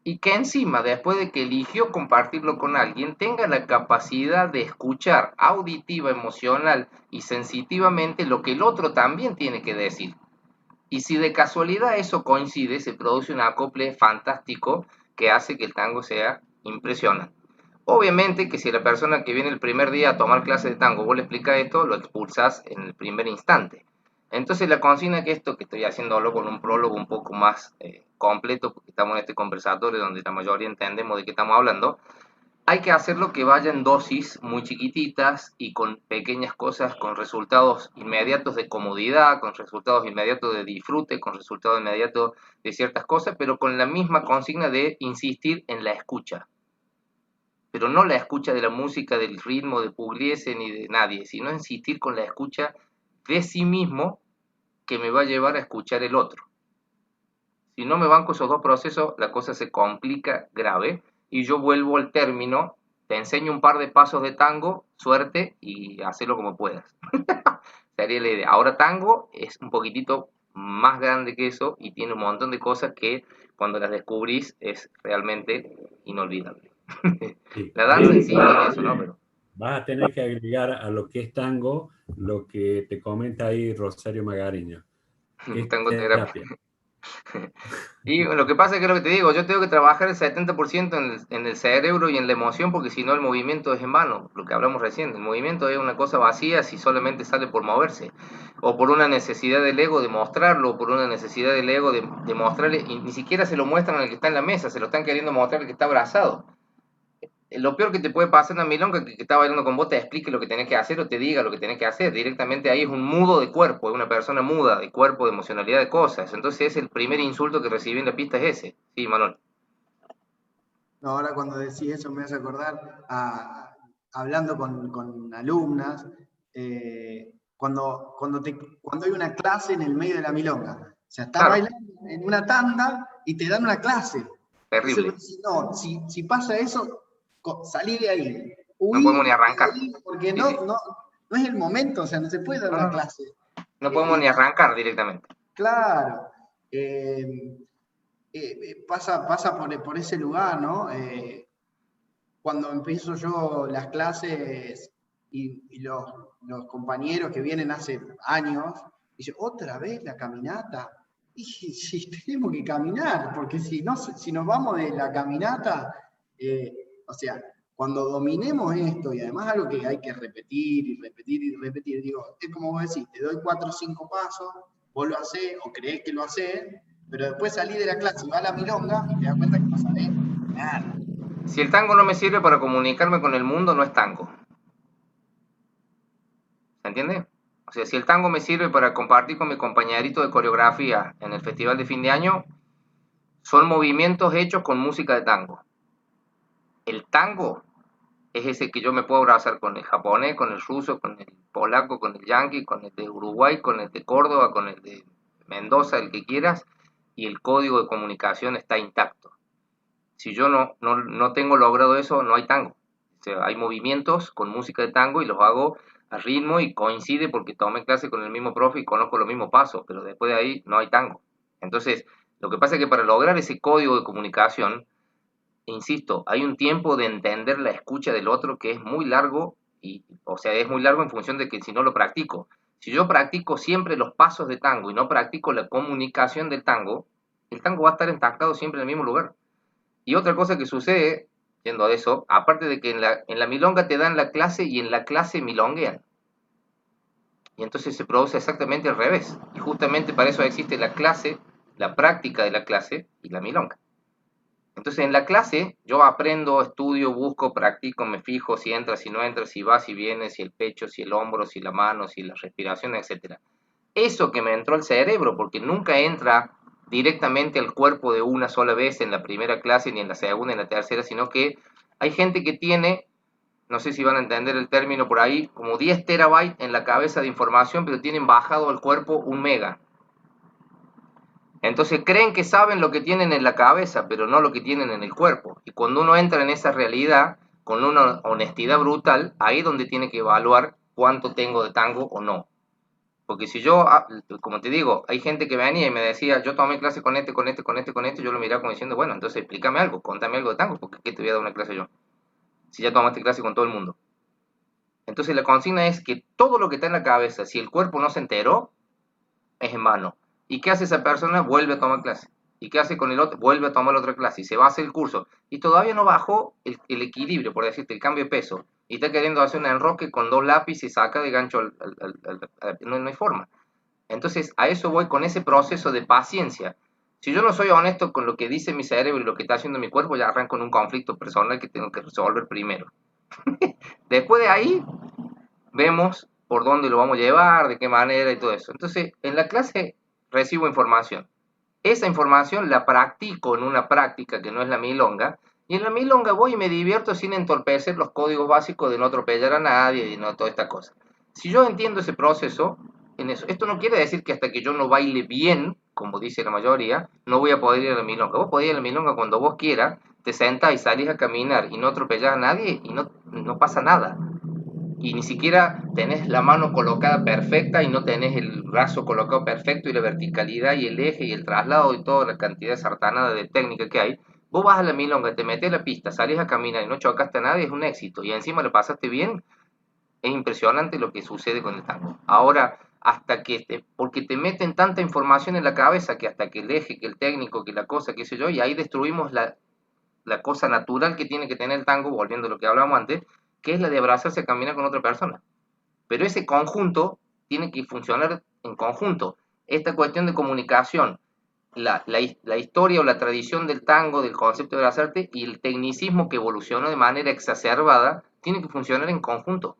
Y que encima, después de que eligió compartirlo con alguien, tenga la capacidad de escuchar auditiva, emocional y sensitivamente lo que el otro también tiene que decir. Y si de casualidad eso coincide, se produce un acople fantástico que hace que el tango sea impresionante. Obviamente que si la persona que viene el primer día a tomar clase de tango vos le explicas esto, lo expulsás en el primer instante. Entonces la consigna que esto, que estoy haciéndolo con un prólogo un poco más completo, porque estamos en este conversatorio donde la mayoría entendemos de qué estamos hablando, hay que hacerlo que vaya en dosis muy chiquititas y con pequeñas cosas, con resultados inmediatos de comodidad, con resultados inmediatos de disfrute, con resultados inmediatos de ciertas cosas, pero con la misma consigna de insistir en la escucha. Pero no la escucha de la música, del ritmo, de Pugliese ni de nadie, sino insistir con la escucha de sí mismo que me va a llevar a escuchar el otro. Si no me banco esos dos procesos, la cosa se complica grave y yo vuelvo al término, te enseño un par de pasos de tango, suerte y hacelo como puedas. Sería la idea. Ahora tango es un poquitito más grande que eso y tiene un montón de cosas que cuando las descubrís es realmente inolvidable. Sí. La danza en sí tiene eso, ¿no? Pero Vas a tener que agregar a lo que es tango lo que te comenta ahí Rosario Magariño, que es tango terapia. terapia. Y lo que pasa es que lo que te digo, yo tengo que trabajar el 70% en el cerebro y en la emoción, porque si no el movimiento es en vano, lo que hablamos recién. El movimiento es una cosa vacía si solamente sale por moverse, o por una necesidad del ego de mostrarlo, o por una necesidad del ego de mostrarle, y ni siquiera se lo muestran al que está en la mesa, se lo están queriendo mostrar al que está abrazado. Lo peor que te puede pasar en una milonga que está bailando con vos te explique lo que tenés que hacer o te diga lo que tenés que hacer. Directamente ahí es un mudo de cuerpo, es una persona muda de cuerpo, de emocionalidad, de cosas. Entonces es el primer insulto que recibí en la pista es ese. Sí, Manuel. No, ahora cuando decís eso me hace acordar, hablando con alumnas, cuando hay una clase en el medio de la milonga. O sea, estás Claro. bailando en una tanda y te dan una clase. Terrible. Entonces, no, si pasa eso, salí de ahí. No podemos ni arrancar. Porque Sí, no, sí. no es el momento, o sea, no se puede dar la clase. No podemos ni arrancar directamente. Claro. Pasa por ese lugar, ¿no? Cuando empiezo yo las clases y los compañeros que vienen hace años, dicen, ¿otra vez la caminata? Y sí, tenemos que caminar, porque si nos vamos de la caminata, o sea, cuando dominemos esto, y además algo que hay que repetir y repetir y repetir, digo, es como vos decís, te doy 4 o 5 pasos, vos lo hacés o creés que lo hacés, pero después salís de la clase y vas a la milonga y te das cuenta que no sabés nada. Si el tango no me sirve para comunicarme con el mundo, no es tango. ¿Se entiende? O sea, si el tango me sirve para compartir con mi compañerito de coreografía en el festival de fin de año, son movimientos hechos con música de tango. El tango es ese que yo me puedo abrazar con el japonés, con el ruso, con el polaco, con el yanqui, con el de Uruguay, con el de Córdoba, con el de Mendoza, el que quieras, y el código de comunicación está intacto. Si yo no tengo logrado eso, no hay tango. O sea, hay movimientos con música de tango y los hago a ritmo y coincide porque tomé clase con el mismo profe y conozco los mismos pasos, pero después de ahí no hay tango. Entonces, lo que pasa es que para lograr ese código de comunicación, insisto, hay un tiempo de entender la escucha del otro que es muy largo, o sea, es muy largo en función de que si no lo practico. Si yo practico siempre los pasos de tango y no practico la comunicación del tango, el tango va a estar estancado siempre en el mismo lugar. Y otra cosa que sucede, yendo a eso, aparte de que en la milonga te dan la clase y en la clase milonguean. Y entonces se produce exactamente al revés. Y justamente para eso existe la clase, la práctica de la clase y la milonga. Entonces en la clase yo aprendo, estudio, busco, practico, me fijo si entra, si no entra, si va, si viene, si el pecho, si el hombro, si la mano, si la respiración, etc. Eso que me entró al cerebro, porque nunca entra directamente al cuerpo de una sola vez en la primera clase, ni en la segunda, ni en la tercera, sino que hay gente que tiene, no sé si van a entender el término por ahí, como 10 terabytes en la cabeza de información, pero tienen bajado al cuerpo 1 mega. Entonces creen que saben lo que tienen en la cabeza, pero no lo que tienen en el cuerpo. Y cuando uno entra en esa realidad, con una honestidad brutal, ahí es donde tiene que evaluar cuánto tengo de tango o no. Porque si yo, como te digo, hay gente que venía y me decía, yo tomé clase con este, yo lo miraba como diciendo, bueno, entonces explícame algo, contame algo de tango, porque ¿qué te voy a dar una clase yo? Si ya tomaste clase con todo el mundo. Entonces la consigna es que todo lo que está en la cabeza, si el cuerpo no se enteró, es en vano. ¿Y qué hace esa persona? Vuelve a tomar clase. ¿Y qué hace con el otro? Vuelve a tomar otra clase y se va a hacer el curso. Y todavía no bajó el equilibrio, por decirte, el cambio de peso. Y está queriendo hacer un enroque con 2 lápices y saca de gancho no hay forma. Entonces, a eso voy con ese proceso de paciencia. Si yo no soy honesto con lo que dice mi cerebro y lo que está haciendo mi cuerpo, ya arranco en un conflicto personal que tengo que resolver primero. Después de ahí, vemos por dónde lo vamos a llevar, de qué manera y todo eso. Entonces, en la clase recibo información. Esa información la practico en una práctica que no es la milonga, y en la milonga voy y me divierto sin entorpecer los códigos básicos de no atropellar a nadie y no toda esta cosa. Si yo entiendo ese proceso, en eso, esto no quiere decir que hasta que yo no baile bien, como dice la mayoría, no voy a poder ir a la milonga. Vos podés ir a la milonga cuando vos quieras, te sentás y salís a caminar y no atropellás a nadie y no pasa nada. Y ni siquiera tenés la mano colocada perfecta y no tenés el brazo colocado perfecto y la verticalidad y el eje y el traslado y toda la cantidad de sartanada de técnica que hay. Vos vas a la milonga, te metes a la pista, salís a caminar y no chocaste a nadie, es un éxito. Y encima lo pasaste bien, es impresionante lo que sucede con el tango. Ahora, porque te meten tanta información en la cabeza que hasta que el eje, que el técnico, que la cosa, qué sé yo, y ahí destruimos la cosa natural que tiene que tener el tango, volviendo a lo que hablábamos antes, que es la de abrazarse a caminar con otra persona. Pero ese conjunto tiene que funcionar en conjunto. Esta cuestión de comunicación, la historia o la tradición del tango, del concepto de abrazarte y el tecnicismo que evolucionó de manera exacerbada, tiene que funcionar en conjunto.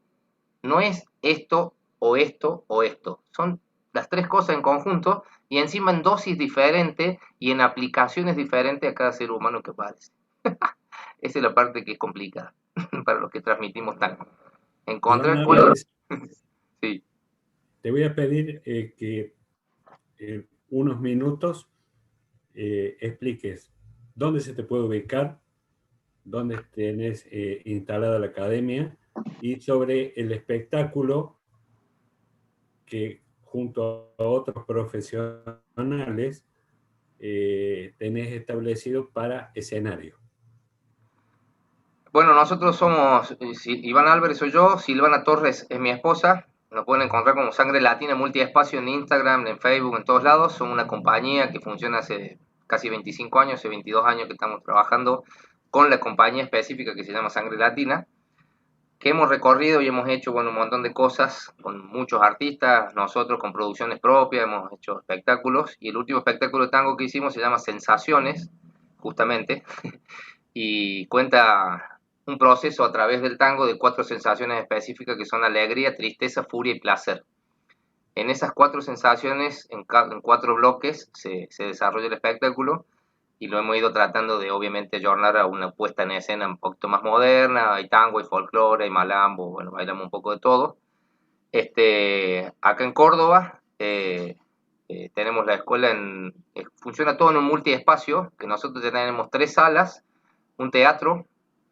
No es esto o esto o esto. Son las tres cosas en conjunto y encima en dosis diferentes y en aplicaciones diferentes a cada ser humano que aparece. Esa es la parte que es complicada para los que transmitimos tango. Encontrar Iván, cuál es. Sí. te voy a pedir que unos minutos expliques dónde se te puede ubicar, dónde tenés instalada la academia y sobre el espectáculo que junto a otros profesionales tenés establecido para escenario. Bueno, nosotros somos Iván Álvarez soy yo, Silvana Torres es mi esposa. Nos pueden encontrar como Sangre Latina Multiespacio en Instagram, en Facebook, en todos lados. Somos una compañía que funciona hace casi 25 años, hace 22 años que estamos trabajando con la compañía específica que se llama Sangre Latina, que hemos recorrido y hemos hecho un montón de cosas con muchos artistas, nosotros con producciones propias, hemos hecho espectáculos, y el último espectáculo de tango que hicimos se llama Sensaciones, justamente, y cuenta un proceso a través del tango de 4 sensaciones específicas que son alegría, tristeza, furia y placer. En esas 4 sensaciones, en 4 bloques, se desarrolla el espectáculo, y lo hemos ido tratando de obviamente ayornar a una puesta en escena un poquito más moderna. Hay tango, hay folclore, hay malambo, bueno, bailamos un poco de todo. Acá en Córdoba tenemos la escuela, funciona todo en un multiespacio, que nosotros ya tenemos 3 salas, un teatro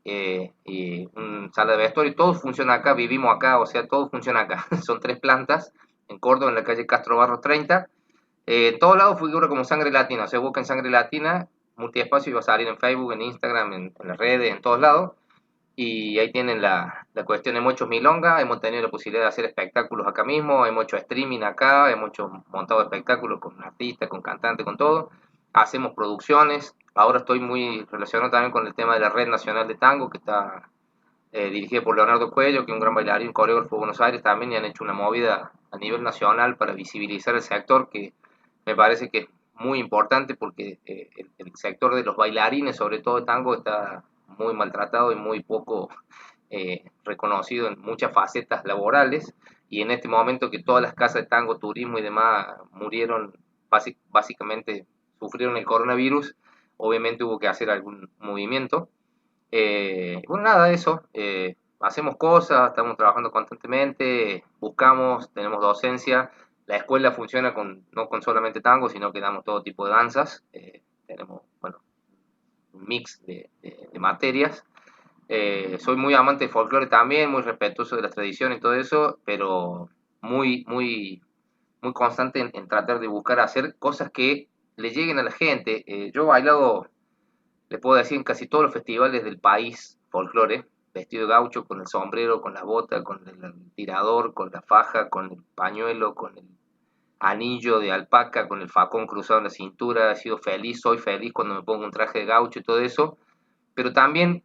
y una sala de vestuario, y todo funciona acá, vivimos acá, o sea, todo funciona acá. Son 3 plantas, en Córdoba, en la calle Castro Barros 30. En todos lados figura como Sangre Latina, o sea, buscan Sangre Latina, multiespacio, y va a salir en Facebook, en Instagram, en las redes, en todos lados. Y ahí tienen la cuestión. Hemos hecho milonga, hemos tenido la posibilidad de hacer espectáculos acá mismo, hemos hecho streaming acá, hemos montado espectáculos con artistas, con cantantes, con todo. Hacemos producciones. Ahora estoy muy relacionado también con el tema de la Red Nacional de Tango, que está dirigida por Leonardo Cuello, que es un gran bailarín, coreógrafo de Buenos Aires también, y han hecho una movida a nivel nacional para visibilizar el sector, que me parece que es muy importante, porque el sector de los bailarines, sobre todo de tango, está muy maltratado y muy poco reconocido en muchas facetas laborales, y en este momento que todas las casas de tango, turismo y demás murieron, básicamente sufrieron el coronavirus, obviamente hubo que hacer algún movimiento. Bueno, nada de eso. Hacemos cosas, estamos trabajando constantemente, buscamos, tenemos docencia. La escuela funciona no con solamente tango, sino que damos todo tipo de danzas. Tenemos, bueno, un mix de materias. Soy muy amante de folclore también, muy respetuoso de las tradiciones y todo eso, pero muy, muy, muy constante en tratar de buscar hacer cosas que le lleguen a la gente. Yo he bailado, le puedo decir, en casi todos los festivales del país, folclore, vestido de gaucho, con el sombrero, con la bota, con el tirador, con la faja, con el pañuelo, con el anillo de alpaca, con el facón cruzado en la cintura. He sido feliz, soy feliz cuando me pongo un traje de gaucho y todo eso, pero también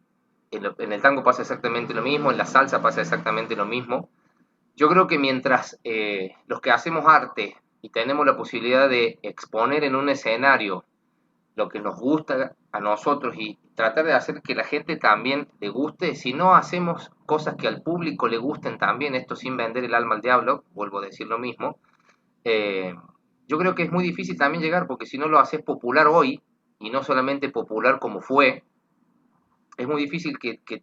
en el tango pasa exactamente lo mismo, en la salsa pasa exactamente lo mismo. Yo creo que mientras los que hacemos arte y tenemos la posibilidad de exponer en un escenario lo que nos gusta a nosotros y tratar de hacer que la gente también le guste, si no hacemos cosas que al público le gusten también, esto sin vender el alma al diablo, vuelvo a decir lo mismo, eh, yo creo que es muy difícil también llegar, porque si no lo haces popular hoy, y no solamente popular como fue, es muy difícil que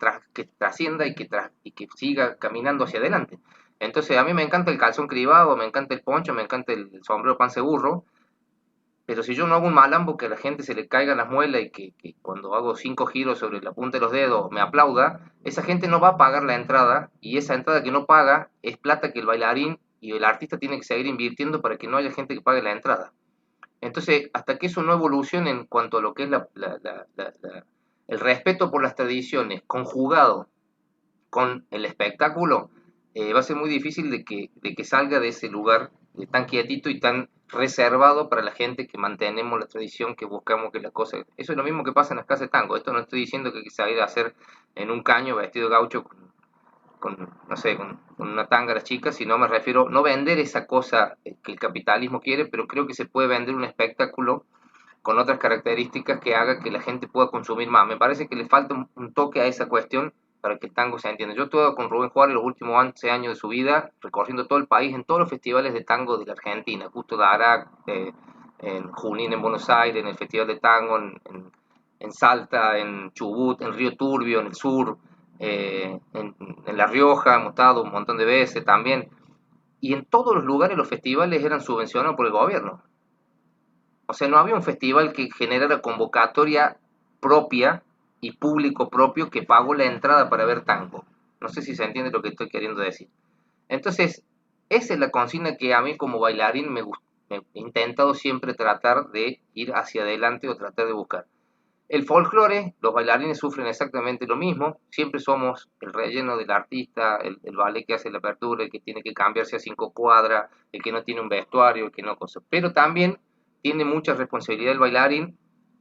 trascienda y que siga caminando hacia adelante. Entonces a mí me encanta el calzón cribado, me encanta el poncho, me encanta el sombrero panza de burro, pero si yo no hago un malambo que a la gente se le caigan las muelas, y que cuando hago 5 giros sobre la punta de los dedos me aplauda, esa gente no va a pagar la entrada, y esa entrada que no paga es plata que el bailarín y el artista tiene que seguir invirtiendo para que no haya gente que pague la entrada. Entonces, hasta que eso no evolucione en cuanto a lo que es el respeto por las tradiciones conjugado con el espectáculo, va a ser muy difícil de que salga de ese lugar tan quietito y tan reservado para la gente que mantenemos la tradición, que buscamos que la cosa... Eso es lo mismo que pasa en las casas de tango. Esto no estoy diciendo que hay que salir a hacer en un caño vestido de gaucho no sé, con una tanga a las chicas, sino me refiero no vender esa cosa que el capitalismo quiere, pero creo que se puede vender un espectáculo con otras características que haga que la gente pueda consumir más. Me parece que le falta un toque a esa cuestión para que el tango se entienda. Yo estuve con Rubén Juárez los últimos 11 años de su vida, recorriendo todo el país, en todos los festivales de tango de la Argentina, justo de Arac, en Junín, en Buenos Aires, en el Festival de Tango, en Salta, en Chubut, en Río Turbio, en el sur, en La Rioja, hemos estado un montón de veces también. Y en todos los lugares los festivales eran subvencionados por el gobierno. O sea, no había un festival que generara convocatoria propia y público propio que pagó la entrada para ver tango. No sé si se entiende lo que estoy queriendo decir. Entonces, esa es la consigna que a mí como bailarín me he intentado siempre tratar de ir hacia adelante o tratar de buscar. El folclore, los bailarines sufren exactamente lo mismo, siempre somos el relleno del artista, el ballet que hace la apertura, el que tiene que cambiarse a 5 cuadras, el que no tiene un vestuario, el que no cosa. Pero también tiene mucha responsabilidad el bailarín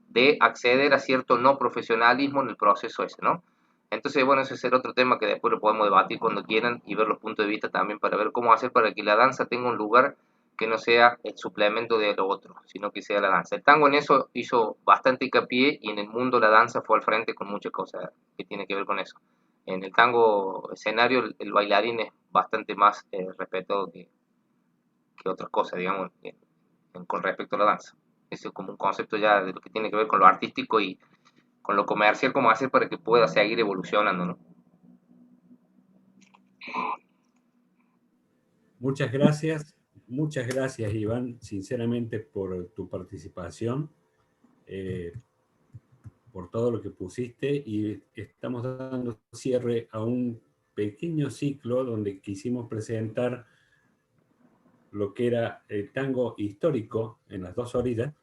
de acceder a cierto no profesionalismo en el proceso ese, ¿no? Entonces, bueno, ese es el otro tema que después lo podemos debatir cuando quieran y ver los puntos de vista también para ver cómo hacer para que la danza tenga un lugar que no sea el suplemento de lo otro, sino que sea la danza. El tango en eso hizo bastante hincapié y en el mundo la danza fue al frente con muchas cosas que tiene que ver con eso. En el tango escenario el bailarín es bastante más respetado que otras cosas, digamos, con respecto a la danza. Eso es como un concepto ya de lo que tiene que ver con lo artístico y con lo comercial, cómo hacer para que pueda seguir evolucionando, ¿no? Muchas gracias Iván, sinceramente por tu participación, por todo lo que pusiste, y estamos dando cierre a un pequeño ciclo donde quisimos presentar lo que era el tango histórico en las 2 orillas,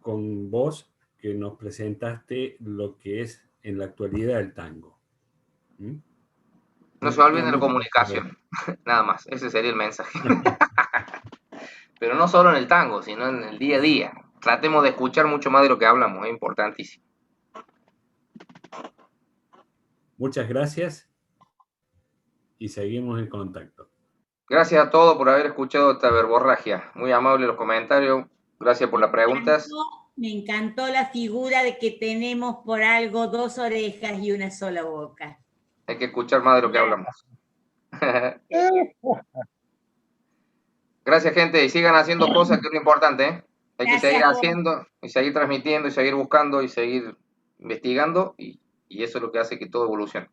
con vos que nos presentaste lo que es en la actualidad el tango. ¿Mm? No se olviden de la comunicación, nada más, ese sería el mensaje. Pero no solo en el tango, sino en el día a día. Tratemos de escuchar mucho más de lo que hablamos, es importantísimo. Muchas gracias y seguimos en contacto. Gracias a todos por haber escuchado esta verborragia. Muy amable los comentarios. Gracias por las preguntas. Me encantó la figura de que tenemos por algo 2 orejas y una sola boca. Hay que escuchar más de lo que hablamos. Gracias, gente, y sigan haciendo cosas, que es lo importante, ¿eh? Hay que seguir haciendo y seguir transmitiendo y seguir buscando y seguir investigando y eso es lo que hace que todo evolucione.